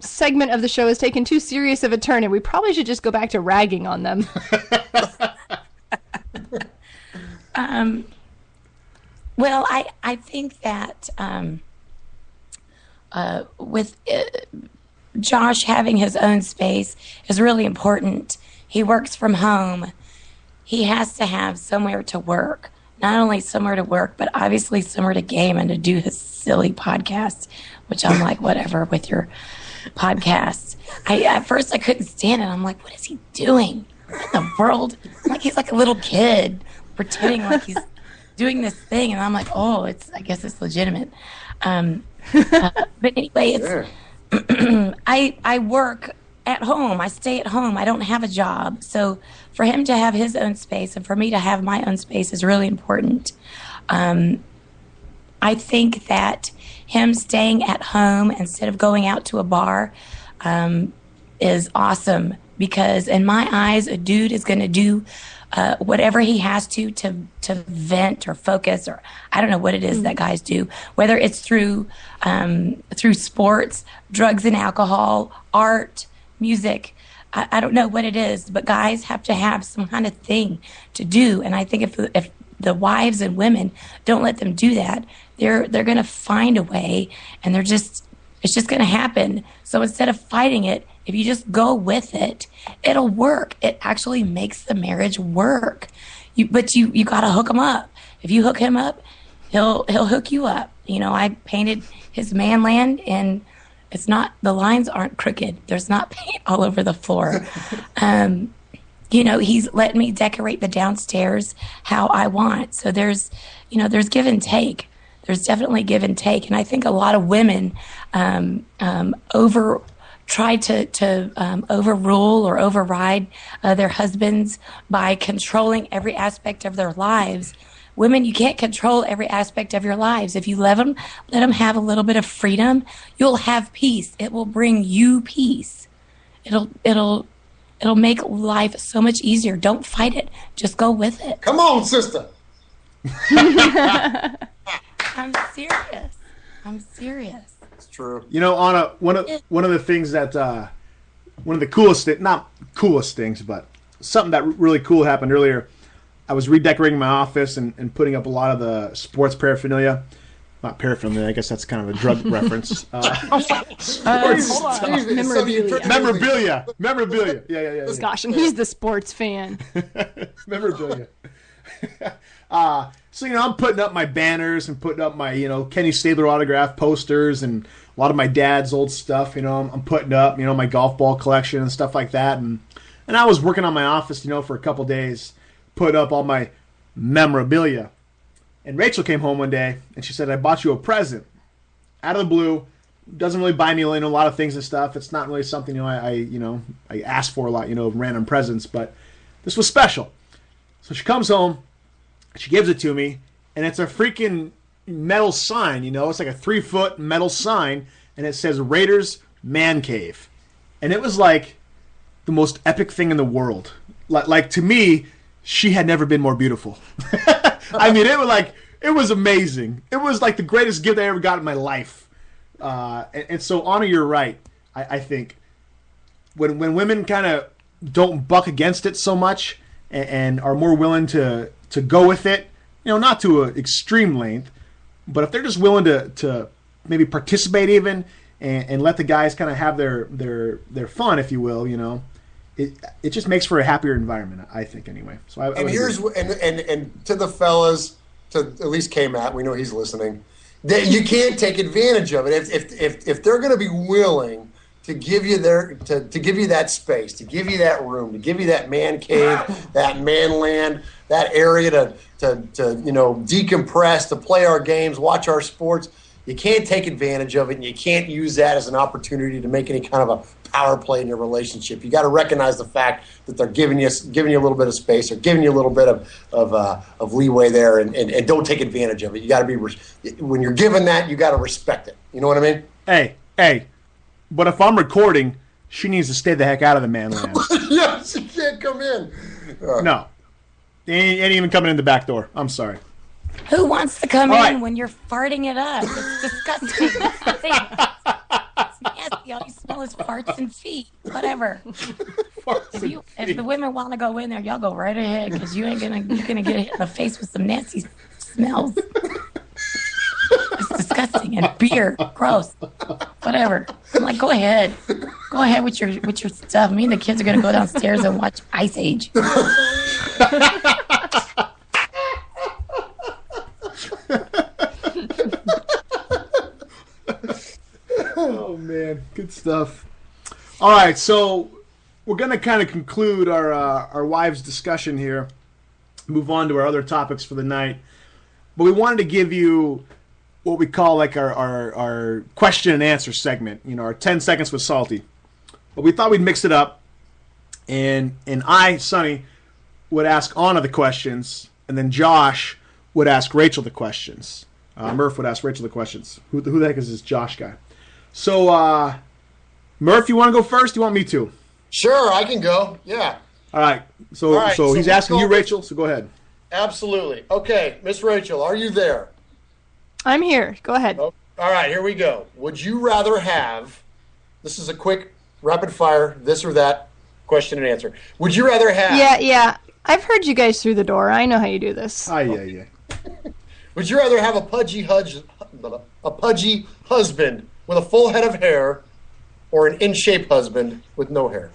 segment of the show has taken too serious of a turn, and we probably should just go back to ragging on them. Well, I think that with Josh having his own space is really important. He works from home. He has to have somewhere to work. Not only somewhere to work, but obviously somewhere to game and to do his silly podcast, which I'm like, whatever with your podcasts. At first I couldn't stand it. I'm like, what is he doing? What in the world? Like he's like a little kid pretending like he's doing this thing, and I'm like, oh, I guess it's legitimate. But anyway, it's I work at home. I stay at home. I don't have a job. So for him to have his own space and for me to have my own space is really important. I think that him staying at home instead of going out to a bar is awesome, because in my eyes, a dude is going to do whatever he has to vent or focus, or I don't know what it is that guys do, whether it's through sports, drugs and alcohol, art, music. I don't know what it is, but guys have to have some kind of thing to do. And I think if the wives and women don't let them do that, they're going to find a way, and it's just going to happen. So instead of fighting it, if you just go with it, it'll work. It actually makes the marriage work. But you got to hook him up. If you hook him up, he'll hook you up. You know, I painted his Manland, and it's not, the lines aren't crooked. There's not paint all over the floor. You know, he's let me decorate the downstairs how I want. So there's give and take. There's definitely give and take. And I think a lot of women try to overrule or override their husbands by controlling every aspect of their lives. Women, you can't control every aspect of your lives. If you let them have a little bit of freedom, you'll have peace. It will bring you peace. It'll make life so much easier. Don't fight it. Just go with it. Come on, sister. I'm serious. It's true. You know, Anna, one of the things that one of the coolest, not coolest things, but something that really cool happened earlier. I was redecorating my office and putting up a lot of the sports paraphernalia. Not paraphernalia, I guess that's kind of a drug reference. Memorabilia. Yeah. Gosh, and he's the sports fan. Memorabilia. So, I'm putting up my banners and putting up my, Kenny Stabler autograph posters and a lot of my dad's old stuff, I'm putting up, my golf ball collection and stuff like that. And I was working on my office, for a couple days, put up all my memorabilia. And Rachel came home one day and she said, I bought you a present. Out of the blue. Doesn't really buy me a lot of things and stuff. It's not really something, I ask for a lot, random presents, but this was special. So she comes home, she gives it to me, and it's a freaking metal sign, It's like a 3-foot metal sign, and it says Raiders Man Cave. And it was like the most epic thing in the world. Like to me, she had never been more beautiful. I mean, it was amazing. It was like the greatest gift I ever got in my life. And so, Anna, you're right. I think when women kind of don't buck against it so much and are more willing to go with it, not to an extreme length, but if they're just willing to maybe participate even and let the guys kind of have their fun, if you will, it just makes for a happier environment, I think, anyway. So I here's and to the fellas, to at least K-Matt, we know he's listening. That you can't take advantage of it if they're going to be willing to give you to give you that space, to give you that room, to give you that man cave, that man land, that area to decompress, to play our games, watch our sports. You can't take advantage of it, and you can't use that as an opportunity to make any kind of a power play in your relationship. You got to recognize the fact that they're giving you a little bit of space or giving you a little bit of leeway there, and don't take advantage of it. You got to be when you're given that, you got to respect it. You know what I mean? Hey, but if I'm recording, she needs to stay the heck out of the man land. Yes, she can't come in. No, ain't even coming in the back door. I'm sorry. Who wants to come in when you're farting it up? It's disgusting. It's nasty. All you smell is farts and feet. Whatever. If the women want to go in there, y'all go right ahead, because you're gonna get hit in the face with some nasty smells. It's disgusting. And beer, gross. Whatever. I'm like, go ahead with your stuff. Me and the kids are gonna go downstairs and watch Ice Age. Oh man, good stuff. All right, so we're gonna kind of conclude our wives' discussion here. Move on to our other topics for the night, but we wanted to give you what we call like our question and answer segment. Our 10 seconds with Salty. But we thought we'd mix it up, and I, Sonny, would ask Anna the questions, and then Josh would ask Rachel the questions. Murph would ask Rachel the questions. Who the heck is this Josh guy? So, Murph, you want to go first? You want me to? Sure, I can go. Yeah. All right. So he's asking you, Rachel, so go ahead. Absolutely. Okay, Miss Rachel, are you there? I'm here. Go ahead. Oh, all right, here we go. Would you rather have, this is a quick rapid fire, this or that question and answer. Would you rather have... Yeah. I've heard you guys through the door. I know how you do this. Yeah. Would you rather have a pudgy husband with a full head of hair or an in-shape husband with no hair?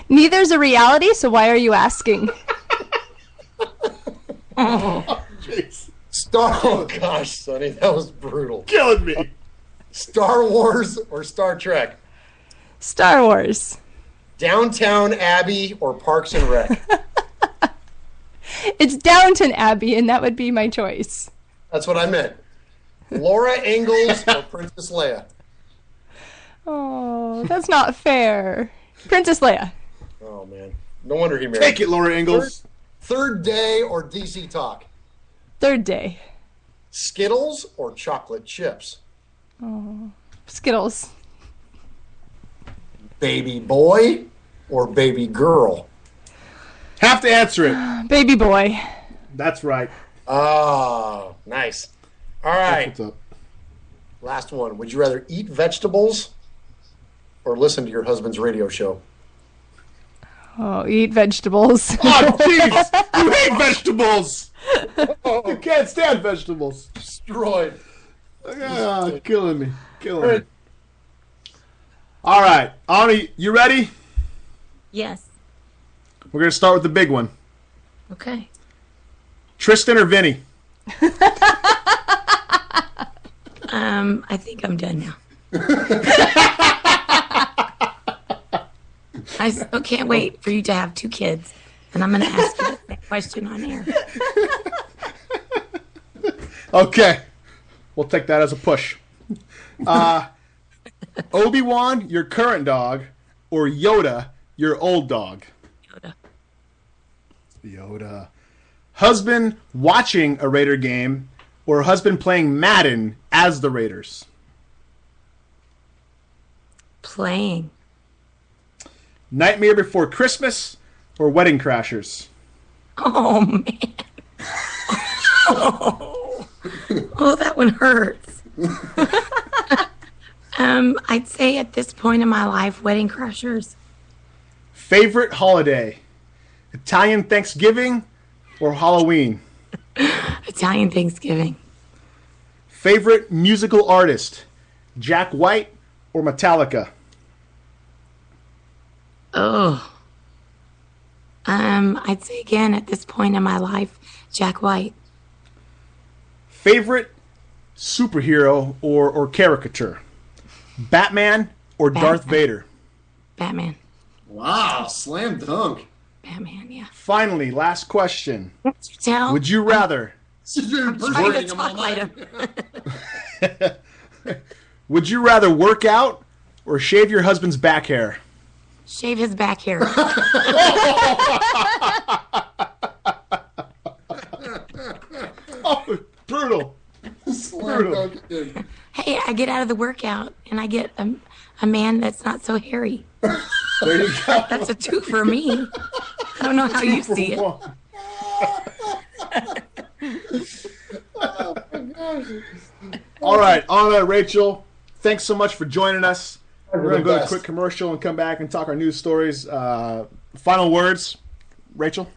Neither's a reality, so why are you asking? Oh, jeez. Oh, gosh, Sonny, that was brutal. Killing me. Star Wars or Star Trek? Star Wars. Downtown Abbey or Parks and Rec? It's Downton Abbey, and that would be my choice. That's what I meant. Laura Ingalls or Princess Leia? Oh, that's not fair. Princess Leia. Oh, man. No wonder he married. Take it, Laura Ingalls. Third Day or DC Talk? Third Day. Skittles or chocolate chips? Oh, Skittles. Baby boy or baby girl? Have to answer it. Baby boy. That's right. Oh, nice. All right. That's what's up. Last one. Would you rather eat vegetables or listen to your husband's radio show? Oh, eat vegetables. Oh, jeez. You hate vegetables. You can't stand vegetables. Destroyed. Killing me. All right. Anna, you ready? Yes. We're going to start with the big one. Okay. Tristan or Vinny? I think I'm done now. I still can't wait for you to have 2 kids, and I'm going to ask you that question on air. Okay. We'll take that as a push. Obi-Wan, your current dog, or Yoda, your old dog? Yoda. Husband watching a Raider game, or husband playing Madden as the Raiders? Playing. Nightmare Before Christmas, or Wedding Crashers? Oh, man. Oh, that one hurts. I'd say at this point in my life, Wedding Crashers. Favorite holiday? Italian Thanksgiving or Halloween? Italian Thanksgiving. Favorite musical artist? Jack White or Metallica? Oh. I'd say again at this point in my life, Jack White. Favorite superhero or caricature? Batman or Darth Vader? Batman. Wow, slam dunk. Batman, yeah. Finally, last question. Tell. Would you rather... I'm trying to talk later. Would you rather work out or shave your husband's back hair? Shave his back hair. Oh, brutal. Brutal. Hey, I get out of the workout and I get a man that's not so hairy. There you go. That's a 2 for me. I don't know how you see it. All right, Anna, Rachel, thanks so much for joining us. We're going to go to a best. quick commercial and come back and talk our news stories. Final words, Rachel?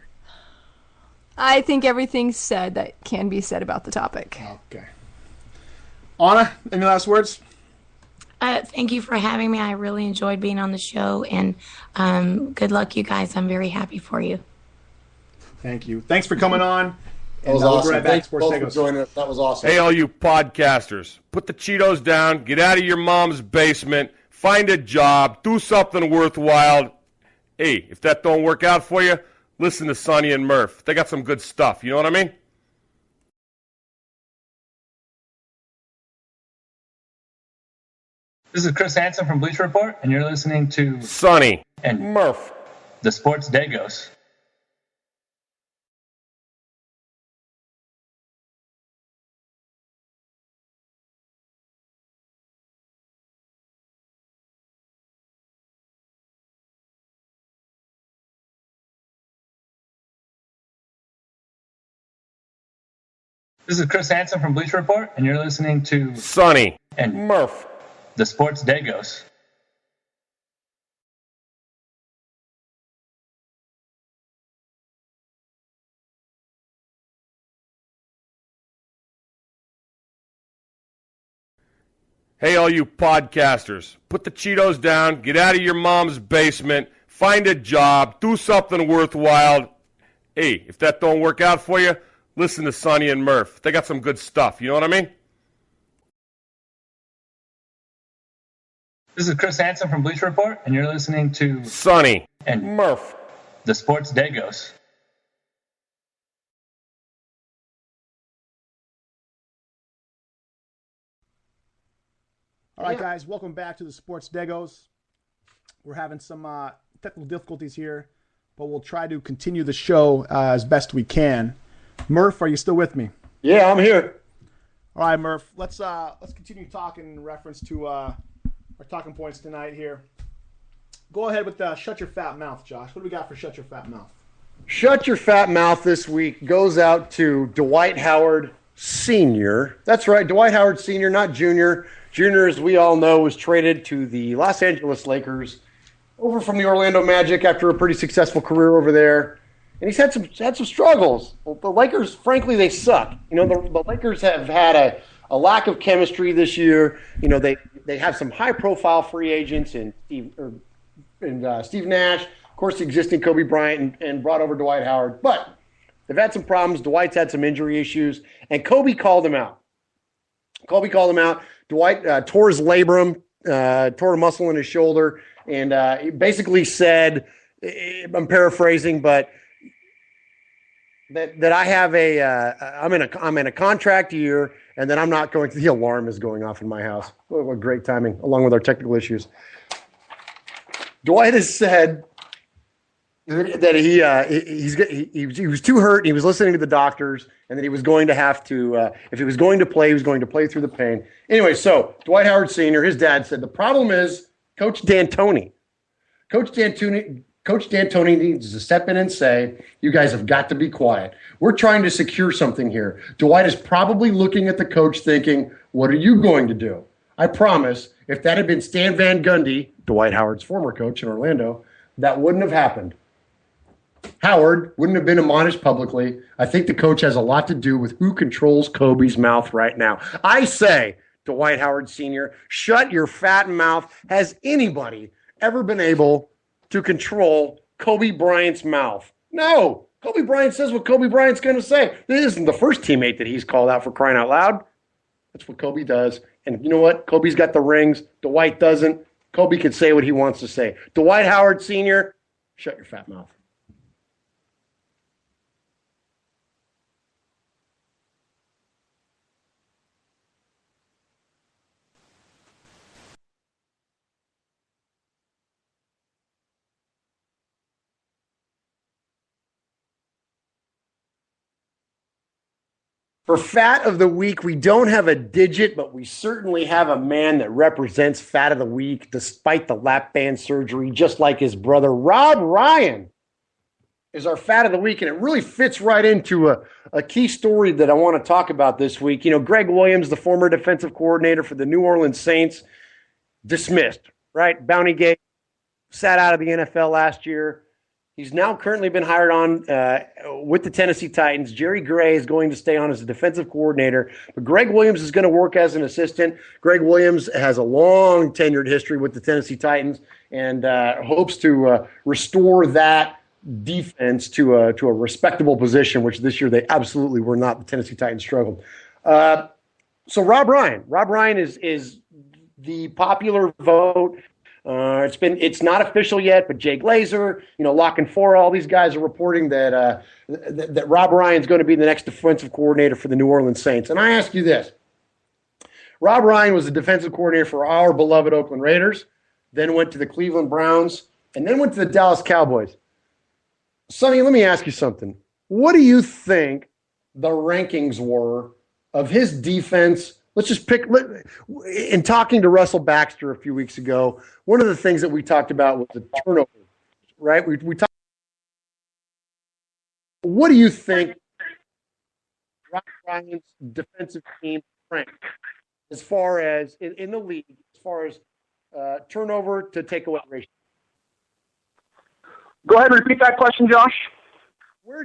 I think everything's said that can be said about the topic. Okay. Anna, any last words? Thank you for having me. I really enjoyed being on the show, and good luck, you guys. I'm very happy for you. Thank you. Thanks for coming on. That was we'll be awesome. right back, Thanks Sports both for Degos. joining us. That was awesome. Hey, all you podcasters, put the Cheetos down, get out of your mom's basement, find a job, do something worthwhile. Hey, if that don't work out for you, listen to Sonny and Murph. They got some good stuff. You know what I mean? This is Chris Hansen from Bleacher Report, and you're listening to Sonny and Murph, the Sports Degos. This is Chris Hansen from Bleacher Report, and you're listening to Sonny and Murph, the Sports Degos. Hey, all you podcasters, put the Cheetos down, get out of your mom's basement, find a job, do something worthwhile. Hey, if that don't work out for you, listen to Sonny and Murph. They got some good stuff. You know what I mean? This is Chris Hansen from Bleacher Report, and you're listening to Sonny and Murph, the Sports Degos. All right, guys, welcome back to the Sports Degos. We're having some technical difficulties here, but we'll try to continue the show as best we can. Murph, are you still with me? Yeah, I'm here. All right, Murph. Let's continue talking in reference to our talking points tonight here. Go ahead with Shut Your Fat Mouth, Josh. What do we got for Shut Your Fat Mouth? Shut Your Fat Mouth this week goes out to Dwight Howard Sr. That's right, Dwight Howard Sr., not Jr. Jr., as we all know, was traded to the Los Angeles Lakers over from the Orlando Magic after a pretty successful career over there. And he's had some struggles. Well, the Lakers, frankly, they suck. You know, the Lakers have had a lack of chemistry this year. You know, they have some high-profile free agents in Steve Nash, of course, the existing Kobe Bryant, and brought over Dwight Howard. But They've had some problems. Dwight's had some injury issues, and Kobe called him out. Dwight tore his labrum, tore a muscle in his shoulder, and he basically said, I'm paraphrasing, but that I have I'm in a contract year, and that I'm not going to. The alarm is going off in my house. What great timing, along with our technical issues. Dwight has said that he was too hurt, and he was listening to the doctors, and that he was going to have to, if he was going to play, he was going to play through the pain. Anyway, so Dwight Howard Sr., his dad said, the problem is Coach D'Antoni. Coach D'Antoni needs to step in and say, you guys have got to be quiet. We're trying to secure something here. Dwight is probably looking at the coach thinking, what are you going to do? I promise, if that had been Stan Van Gundy, Dwight Howard's former coach in Orlando, that wouldn't have happened. Howard wouldn't have been admonished publicly. I think the coach has a lot to do with who controls Kobe's mouth right now. I say, Dwight Howard Sr., shut your fat mouth. Has anybody ever been able to control Kobe Bryant's mouth? No. Kobe Bryant says what Kobe Bryant's going to say. This isn't the first teammate that he's called out for crying out loud. That's what Kobe does. And you know what? Kobe's got the rings. Dwight doesn't. Kobe can say what he wants to say. Dwight Howard Sr., shut your fat mouth. For Fat of the Week, we don't have a digit, but we certainly have a man that represents Fat of the Week despite the lap band surgery, just like his brother. Rob Ryan is our Fat of the Week, and it really fits right into a key story that I want to talk about this week. You know, Greg Williams, the former defensive coordinator for the New Orleans Saints, dismissed, right? Bounty gate, sat out of the NFL last year. He's now currently been hired on with the Tennessee Titans. Jerry Gray is going to stay on as a defensive coordinator, but Greg Williams is going to work as an assistant. Greg Williams has a long tenured history with the Tennessee Titans and hopes to restore that defense to a respectable position, which this year they absolutely were not. The Tennessee Titans struggled. So Rob Ryan is the popular vote. It's not official yet, but Jay Glazer, Lock and Four, all these guys are reporting that that Rob Ryan's going to be the next defensive coordinator for the New Orleans Saints. And I ask you this: Rob Ryan was the defensive coordinator for our beloved Oakland Raiders, then went to the Cleveland Browns, and then went to the Dallas Cowboys. Sonny, let me ask you something. What do you think the rankings were of his defense? Let's just pick. In talking to Russell Baxter a few weeks ago, one of the things that we talked about was the turnover, right? We talked. What do you think Rob Ryan's defensive team ranked as far as in the league, as far as turnover to takeaway ratio? Go ahead and repeat that question, Josh.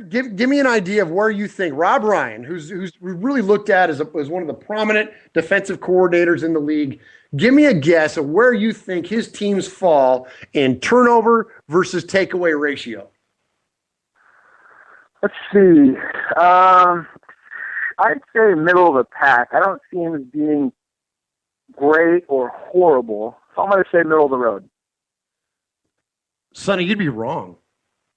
Give me an idea of where you think Rob Ryan, who's really looked at as one of the prominent defensive coordinators in the league, give me a guess of where you think his teams fall in turnover versus takeaway ratio. Let's see. I'd say middle of the pack. I don't see him as being great or horrible, so I'm going to say middle of the road. Sonny, you'd be wrong.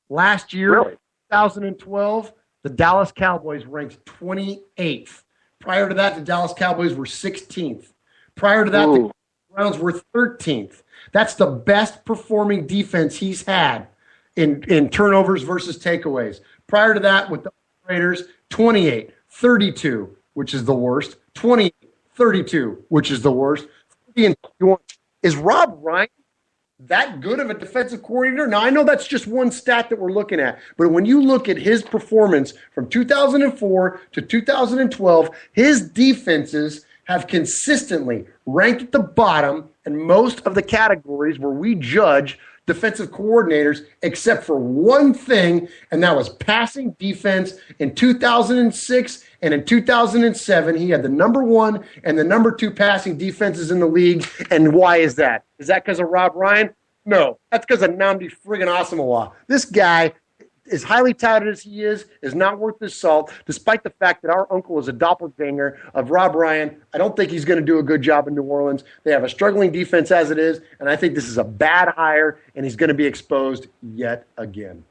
Last year, really? 2012, the Dallas Cowboys ranked 28th. Prior to that, the Dallas Cowboys were 16th. Prior to that, the Browns were 13th. That's the best performing defense he's had in turnovers versus takeaways. Prior to that, with the Raiders, 28, 32, which is the worst. 28, 32, which is the worst. 30 and 21. Is Rob Ryan that good of a defensive coordinator? Now, I know that's just one stat that we're looking at, but when you look at his performance from 2004 to 2012, his defenses have consistently ranked at the bottom in most of the categories where we judge defensive coordinators, except for one thing, and that was passing defense. In 2006 and in 2007, he had the number 1 and the number 2 passing defenses in the league. And why is that? Is that because of Rob Ryan? No, that's because of Nnamdi friggin' Asamoah. This guy as highly touted as he is not worth his salt, despite the fact that our uncle is a doppelganger of Rob Ryan. I don't think he's going to do a good job in New Orleans. They have a struggling defense as it is, and I think this is a bad hire, and he's going to be exposed yet again.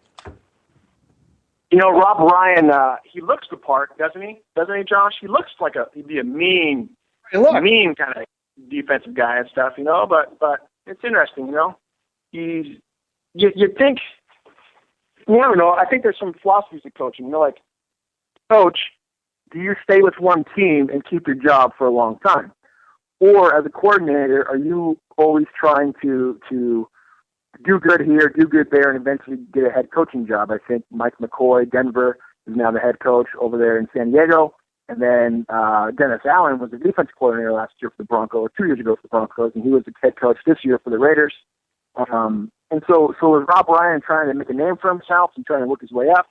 You know, Rob Ryan, he looks the part, doesn't he? Doesn't he, Josh? He looks like he'd be a mean kind of defensive guy and stuff, you know, but it's interesting, you know. You think, you never know. I think there's some philosophies to coaching. You know, like, coach, do you stay with one team and keep your job for a long time? Or as a coordinator, are you always trying to do good here, do good there, and eventually get a head coaching job? I think Mike McCoy, Denver, is now the head coach over there in San Diego. And then Dennis Allen was the defense coordinator last year for the Broncos, or 2 years ago for the Broncos, and he was the head coach this year for the Raiders. And so is Rob Ryan trying to make a name for himself and trying to work his way up,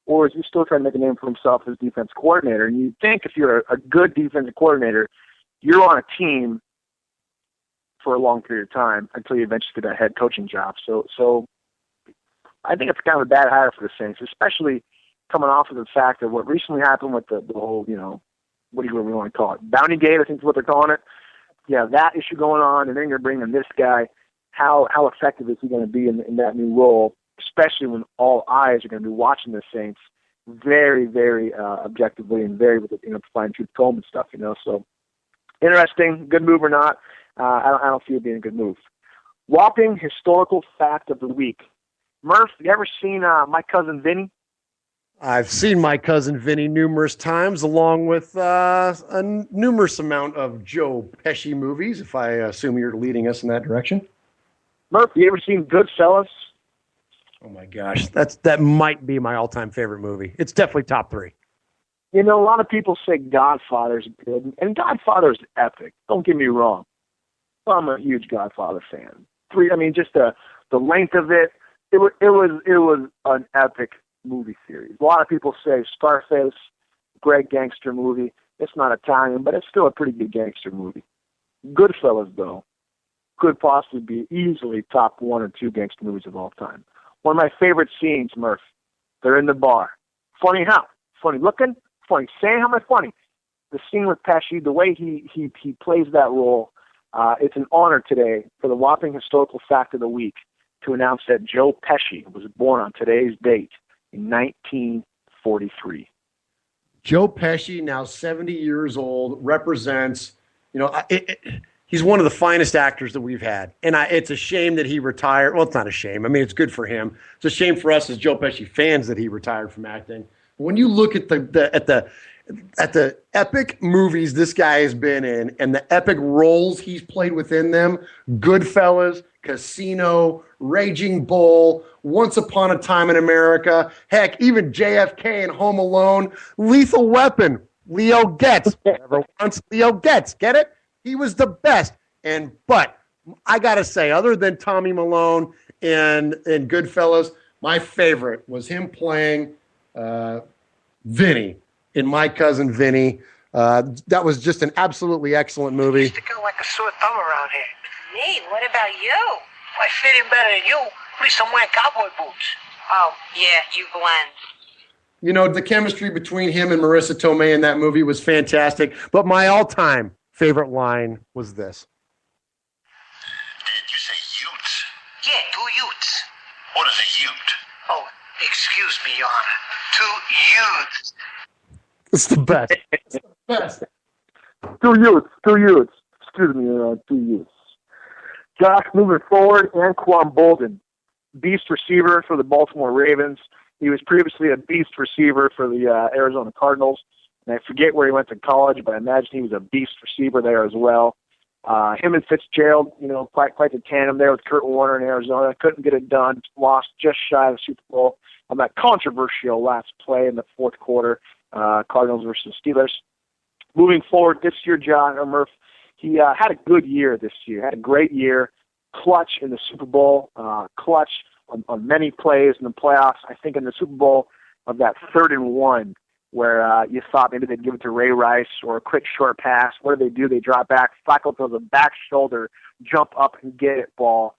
or is he still trying to make a name for himself as defense coordinator? And you think if you're a good defensive coordinator, you're on a team for a long period of time until you eventually get a head coaching job. So I think it's kind of a bad hire for the Saints, especially coming off of the fact of what recently happened with the whole, you know, what do you really want to call it? Bounty Gate, I think is what they're calling it. Yeah, that issue going on, and then you're bringing this guy. How effective is he going to be in that new role, especially when all eyes are going to be watching the Saints very, very objectively and very with fine-tooth comb and stuff, you know. So interesting, good move or not, I don't see it being a good move. Whopping historical fact of the week. Murph, you ever seen My Cousin Vinny? I've seen My Cousin Vinny numerous times, along with a numerous amount of Joe Pesci movies, if I assume you're leading us in that direction. Murph, you ever seen Goodfellas? Oh my gosh, that might be my all-time favorite movie. It's definitely top 3. You know, a lot of people say Godfather's good, and Godfather's epic. Don't get me wrong. I'm a huge Godfather fan. Just the length of it. It was an epic movie series. A lot of people say Scarface, great gangster movie. It's not Italian, but it's still a pretty good gangster movie. Goodfellas, though, could possibly be easily top 1 or 2 gangster movies of all time. One of my favorite scenes, Murph. They're in the bar. Funny how? Funny looking? Funny saying? How am I funny? The scene with Pesci, the way he plays that role, it's an honor today for the whopping historical fact of the week to announce that Joe Pesci was born on today's date in 1943. Joe Pesci, now 70 years old, represents, he's one of the finest actors that we've had. And it's a shame that he retired. Well, it's not a shame. I mean, it's good for him. It's a shame for us as Joe Pesci fans that he retired from acting. When you look at the epic movies this guy has been in and the epic roles he's played within them, Goodfellas, Casino, Raging Bull, Once Upon a Time in America, heck, even JFK and Home Alone, Lethal Weapon, Leo Getz. Never once Leo Getz. Get it? He was the best. But I got to say, other than Tommy Malone and Goodfellas, my favorite was him playing Vinny in My Cousin Vinny. That was just an absolutely excellent movie. Sticking like a sore thumb around here. Me? What about you? I fit in better than you. At least I'm wearing cowboy boots. Oh, yeah, you blend. The chemistry between him and Marissa Tomei in that movie was fantastic. But my all-time favorite line was this. Did you say utes? Yeah, 2 utes. What is a ute? Oh, excuse me, Your Honor. 2 utes. It's the best. It's the best. 2 utes. Excuse me, 2 utes. Josh, moving forward, Anquan Bolden, beast receiver for the Baltimore Ravens. He was previously a beast receiver for the Arizona Cardinals. And I forget where he went to college, but I imagine he was a beast receiver there as well. Him and Fitzgerald, quite the tandem there with Kurt Warner in Arizona. Couldn't get it done. Lost just shy of the Super Bowl on that controversial last play in the fourth quarter, Cardinals versus Steelers. Moving forward this year, John or Murph, he had a good year this year. Had a great year. Clutch in the Super Bowl. Clutch on many plays in the playoffs. I think in the Super Bowl of that 3rd and 1 where you thought maybe they'd give it to Ray Rice or a quick short pass. What do? They drop back. Flacco throws a back shoulder, jump up and get it ball.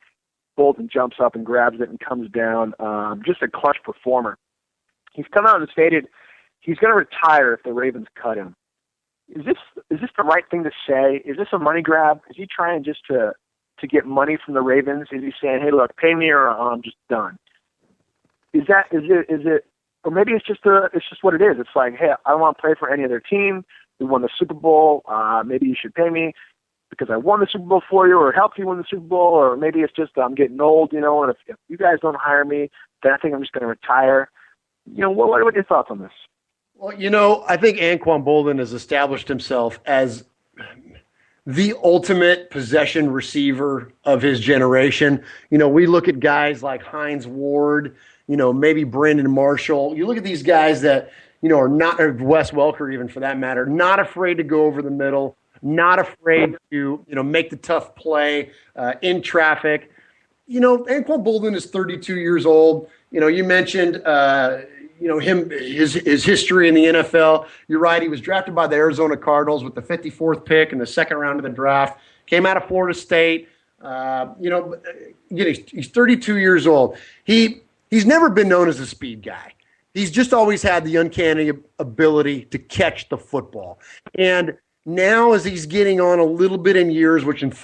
Bolden jumps up and grabs it and comes down. Just a clutch performer. He's come out and stated he's going to retire if the Ravens cut him. Is this the right thing to say? Is this a money grab? Is he trying just to get money from the Ravens? Is he saying, hey, look, pay me or I'm just done? Is it, or maybe it's just what it is. It's like, hey, I don't want to play for any other team. We won the Super Bowl. Maybe you should pay me because I won the Super Bowl for you or helped you win the Super Bowl. Or maybe it's just I'm getting old, and if you guys don't hire me, then I think I'm just going to retire. What are your thoughts on this? Well, I think Anquan Boldin has established himself as the ultimate possession receiver of his generation. We look at guys like Hines Ward, maybe Brandon Marshall. You look at these guys that, are not, or Wes Welker even for that matter, not afraid to go over the middle, not afraid to, make the tough play in traffic. Anquan Boldin is 32 years old. You mentioned, his history in the NFL. You're right. He was drafted by the Arizona Cardinals with the 54th pick in the second round of the draft. Came out of Florida State. He's 32 years old. He's never been known as a speed guy. He's just always had the uncanny ability to catch the football. And now as he's getting on a little bit in years, which at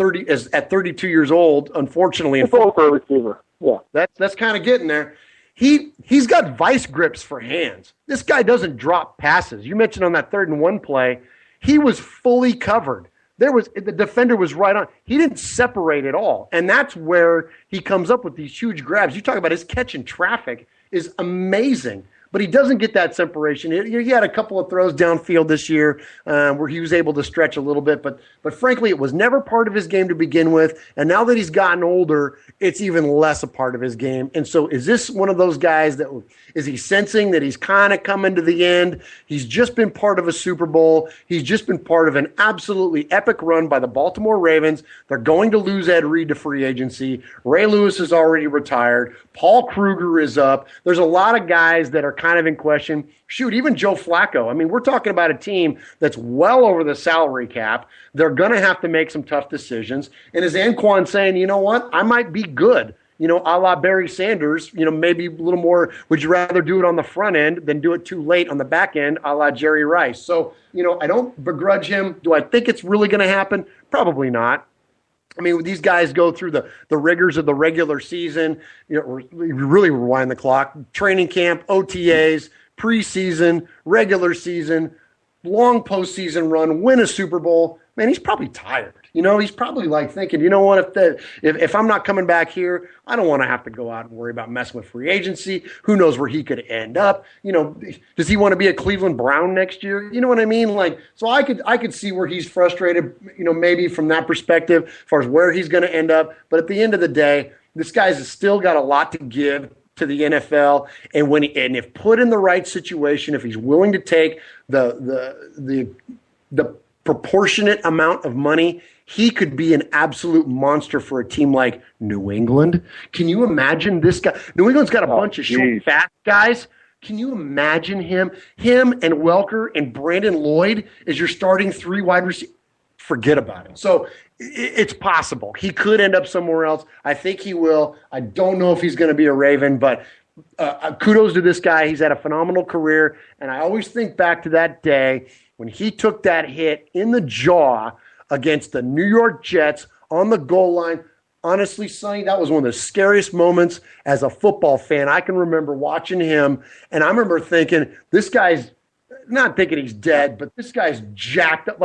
32 years old, unfortunately, in football receiver. Yeah. That's kind of getting there. He's got vice grips for hands. This guy doesn't drop passes. You mentioned on that 3rd and 1 play, he was fully covered. The defender was right on. He didn't separate at all. And that's where he comes up with these huge grabs. You talk about his catch in traffic is amazing. But he doesn't get that separation. He had a couple of throws downfield this year where he was able to stretch a little bit. But frankly, it was never part of his game to begin with. And now that he's gotten older, it's even less a part of his game. And so is this one of those guys that is he sensing that he's kind of coming to the end? He's just been part of a Super Bowl. He's just been part of an absolutely epic run by the Baltimore Ravens. They're going to lose Ed Reed to free agency. Ray Lewis is already retired. Paul Kruger is up. There's a lot of guys that are kind of in question. Shoot, even Joe Flacco. I mean, we're talking about a team that's well over the salary cap. They're going to have to make some tough decisions. And is Anquan saying, you know what, I might be good, a la Barry Sanders, maybe a little more, would you rather do it on the front end than do it too late on the back end, a la Jerry Rice. So, I don't begrudge him. Do I think it's really going to happen? Probably not. I mean, these guys go through the rigors of the regular season, really rewind the clock, training camp, OTAs, preseason, regular season, long postseason run, win a Super Bowl. Man, he's probably tired. He's probably thinking, you know what, if I'm not coming back here, I don't want to have to go out and worry about messing with free agency. Who knows where he could end up? Does he want to be a Cleveland Brown next year? You know what I mean? So I could see where he's frustrated, maybe from that perspective as far as where he's going to end up. But at the end of the day, this guy's still got a lot to give to the NFL, and if put in the right situation, if he's willing to take the proportionate amount of money, he could be an absolute monster for a team like New England. Can you imagine this guy? New England's got a bunch of short, fast guys. Can you imagine him and Welker and Brandon Lloyd as your starting 3 wide receivers? Forget about it. So it's possible. He could end up somewhere else. I think he will. I don't know if he's going to be a Raven, but kudos to this guy. He's had a phenomenal career, and I always think back to that day when he took that hit in the jaw against the New York Jets on the goal line. Honestly, Sonny, that was one of the scariest moments as a football fan. I can remember watching him, and I remember thinking, this guy's not thinking he's dead, but this guy's jacked up.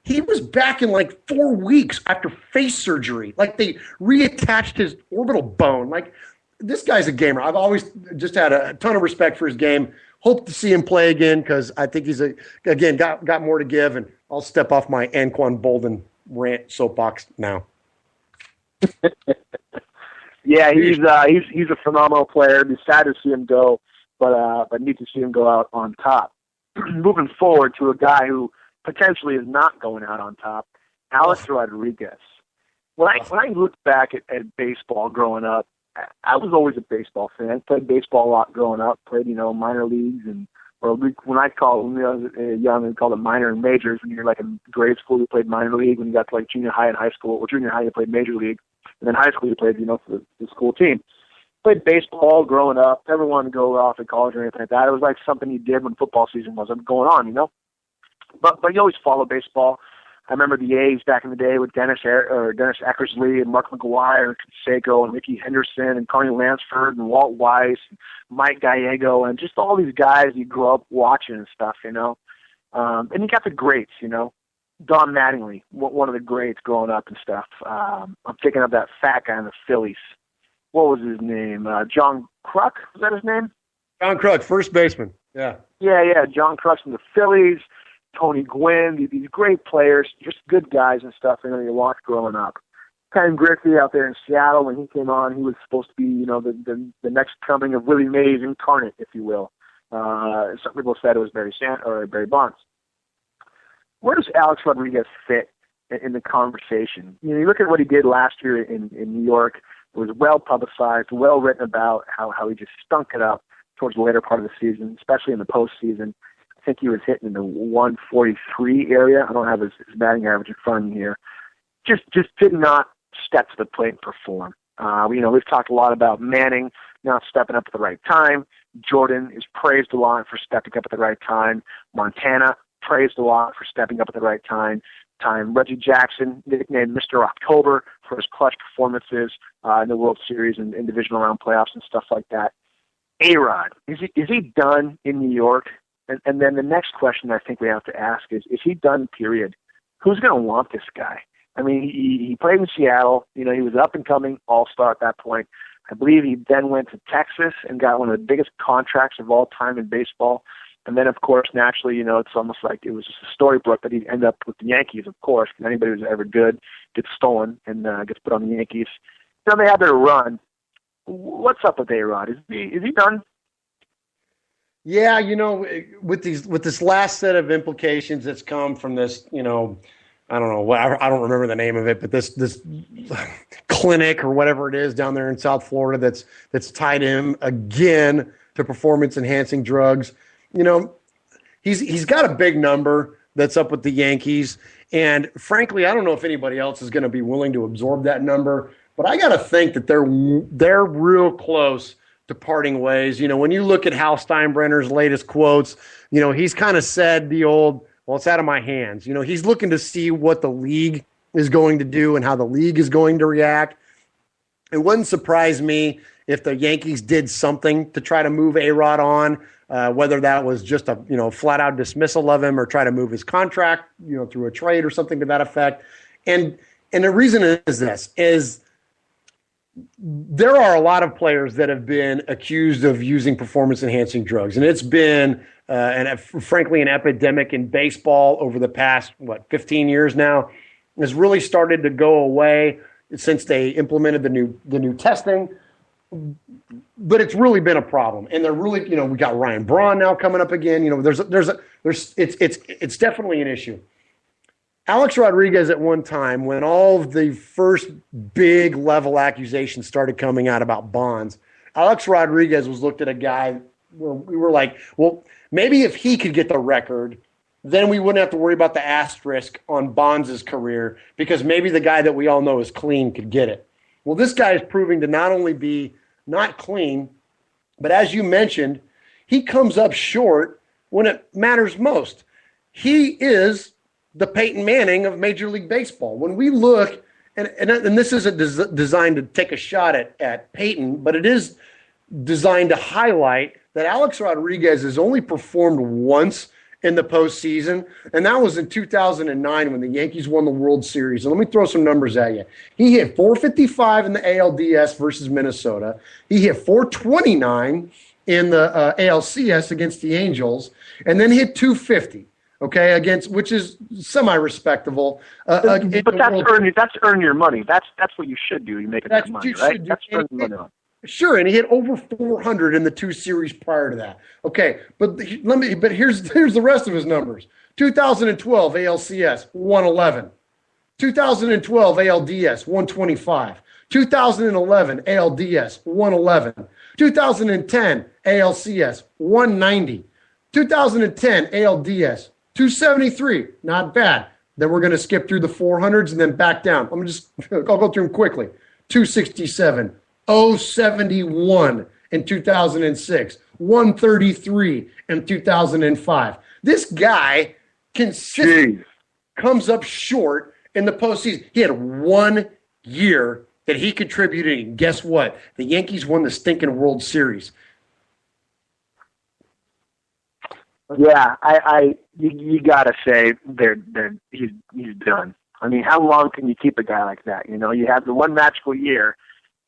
He was back in 4 weeks after face surgery. They reattached his orbital bone. This guy's a gamer. I've always just had a ton of respect for his game. Hope to see him play again because I think he's got more to give. And I'll step off my Anquan Boldin rant soapbox now. Yeah, he's a phenomenal player. It'd be sad to see him go, but need to see him go out on top. Moving forward to a guy who potentially is not going out on top, Alex Rodriguez. When I look back at baseball growing up, I was always a baseball fan. Played baseball a lot growing up. Played, minor leagues when I was young, we called it minor and majors. When you're in grade school, you played minor league. When you got to junior high and high school, junior high you played major league, and then high school you played, for the school team. played baseball growing up. Never wanted to go off to college or anything like that. It was like something you did when football season wasn't going on, you know. But you always follow baseball. I remember the A's back in the day with Dennis Eckersley and Mark McGuire and Canseco and Ricky Henderson and Carney Lansford and Walt Weiss and Mike Gallego and just all these guys you grew up watching and stuff, you know. And you got the greats, you know. Don Mattingly, one of the greats growing up and stuff. I'm thinking of that fat guy in the Phillies. What was his name? John Kruk? Was that his name? John Kruk, first baseman. Yeah. Yeah. John Kruk from the Phillies. Tony Gwynn, these great players, just good guys and stuff, you know, you watched growing up. Ken Griffey out there in Seattle, when he came on, he was supposed to be, you know, the next coming of Willie Mays incarnate, if you will. Some people said it was Barry Bonds. Where does Alex Rodriguez fit in the conversation? You know, you look at what he did last year in New York. It was well publicized, well written about how he just stunk it up towards the later part of the season, especially in the postseason. I think he was hitting in the 143 area. I don't have his batting average in front of me here. Just did not step to the plate and perform. We've talked a lot about Manning not stepping up at the right time. Jordan is praised a lot for stepping up at the right time. Montana praised a lot for stepping up at the right time. Reggie Jackson, nicknamed Mr. October for his clutch performances in the World Series and in divisional round playoffs and stuff like that. A-Rod, is he done in New York? And then the next question I think we have to ask is he done, period? Who's going to want this guy? I mean, he played in Seattle. You know, he was up and coming all-star at that point. I believe he then went to Texas and got one of the biggest contracts of all time in baseball. And then, of course, naturally, you know, it's almost like it was just a storybook that he'd end up with the Yankees, of course, because anybody who's ever good gets stolen and gets put on the Yankees. You know, they had their run. What's up with A-Rod? Is he done? Yeah, you know, with this last set of implications that's come from this, you know, I don't know, I don't remember the name of it, but this clinic or whatever it is down there in South Florida that's tied him again to performance enhancing drugs. You know, he's got a big number that's up with the Yankees, and frankly, I don't know if anybody else is going to be willing to absorb that number, but I got to think that they're real close to parting ways. You know, when you look at Hal Steinbrenner's latest quotes, you know, he's kind of said the old, well, it's out of my hands. You know, he's looking to see what the league is going to do and how the league is going to react. It wouldn't surprise me if the Yankees did something to try to move A-Rod on, whether that was just a, you know, flat out dismissal of him or try to move his contract, you know, through a trade or something to that effect. And the reason is this, is there are a lot of players that have been accused of using performance-enhancing drugs, and it's been, frankly, an epidemic in baseball over the past, 15 years now. It's really started to go away since they implemented the new testing, but it's really been a problem. And they're really, you know, we got Ryan Braun now coming up again. You know, it's definitely an issue. Alex Rodriguez at one time, when all of the first big level accusations started coming out about Bonds, Alex Rodriguez was looked at a guy where we were like, well, maybe if he could get the record, then we wouldn't have to worry about the asterisk on Bonds' career because maybe the guy that we all know is clean could get it. Well, this guy is proving to not only be not clean, but as you mentioned, he comes up short when it matters most. He is the Peyton Manning of Major League Baseball. When we look, and this isn't designed to take a shot at Peyton, but it is designed to highlight that Alex Rodriguez has only performed once in the postseason, and that was in 2009 when the Yankees won the World Series. And let me throw some numbers at you. He hit .455 in the ALDS versus Minnesota. He hit .429 in the ALCS against the Angels, and then hit .250. Okay, against, which is semi-respectable. But that's earn your money. That's what you should do. You make enough money, right? That's earn money. Sure, and he hit over 400 in the two series prior to that. Okay, but here's the rest of his numbers. 2012 ALCS 111. 2012 ALDS 125. 2011 ALDS 111. 2010 ALCS 190. 2010 ALDS 273, not bad. Then we're going to skip through the 400s and then back down. I'll go through them quickly. 267, .071 in 2006, 133 in 2005. This guy consistently comes up short in the postseason. He had 1 year that he contributed, and guess what? The Yankees won the stinking World Series. Yeah, you gotta say he's done. I mean, how long can you keep a guy like that? You know, you have the one magical year,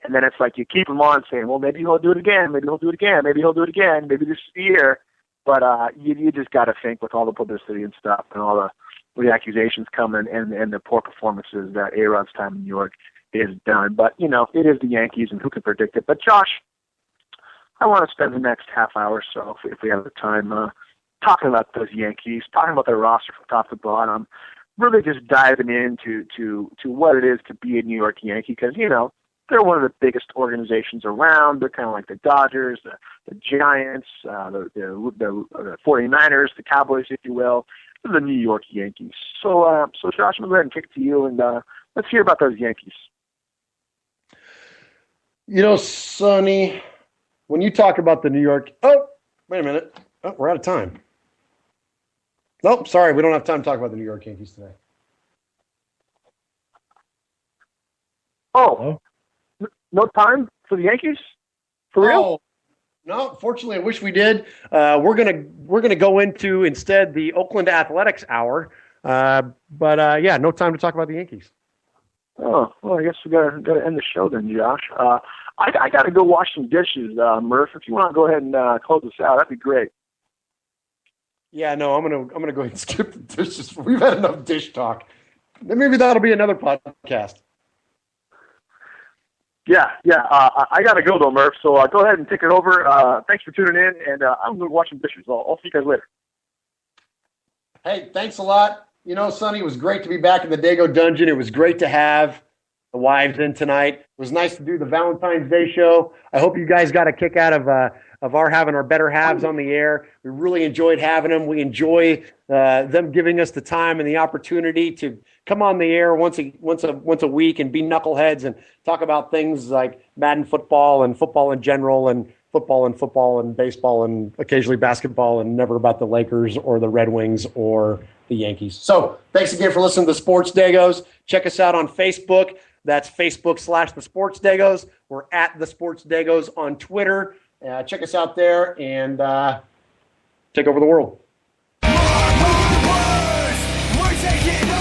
and then it's like you keep him on, saying, well, maybe he'll do it again, maybe he'll do it again, maybe he'll do it again, maybe this is the year. But you just gotta think with all the publicity and stuff, and all the accusations coming, and the poor performances that A-Rod's time in New York is done. But you know, it is the Yankees, and who can predict it? But Josh, I want to spend the next half hour or so, if we have the time, talking about those Yankees, talking about their roster from top to bottom, really just diving into what it is to be a New York Yankee, because, you know, they're one of the biggest organizations around. They're kind of like the Dodgers, the Giants, the 49ers, the Cowboys, if you will. They're the New York Yankees. So Josh, I'm going to go ahead and kick it to you, and let's hear about those Yankees. You know, Sonny, when you talk about the New York... Oh, wait a minute. Oh, we're out of time. Nope, sorry, we don't have time to talk about the New York Yankees today. Oh, no time for the Yankees? For real? Oh, no, fortunately, I wish we did. We're gonna go into instead the Oakland Athletics hour, but no time to talk about the Yankees. Oh, well, I guess we gotta end the show then, Josh. I gotta go wash some dishes, Murph. If you want to go ahead and close us out, that'd be great. Yeah, no, I'm gonna go ahead and skip the dishes. We've had enough dish talk. Maybe that'll be another podcast. Yeah. I gotta go though, Murph. So go ahead and take it over. Thanks for tuning in, and I'm gonna wash some dishes. I'll see you guys later. Hey, thanks a lot. You know, Sonny, it was great to be back in the Dago Dungeon. It was great to have the wives in tonight. It was nice to do the Valentine's Day show. I hope you guys got a kick out of our having our better halves on the air. We really enjoyed having them. We enjoy them giving us the time and the opportunity to come on the air once a week and be knuckleheads and talk about things like Madden football and football in general and football and baseball and occasionally basketball, and never about the Lakers or the Red Wings or the Yankees. So thanks again for listening to the Sports Degos. Check us out on Facebook. That's Facebook.com/The Sports Degos. We're at The Sports Degos on Twitter. Check us out there and take over the world. We're taking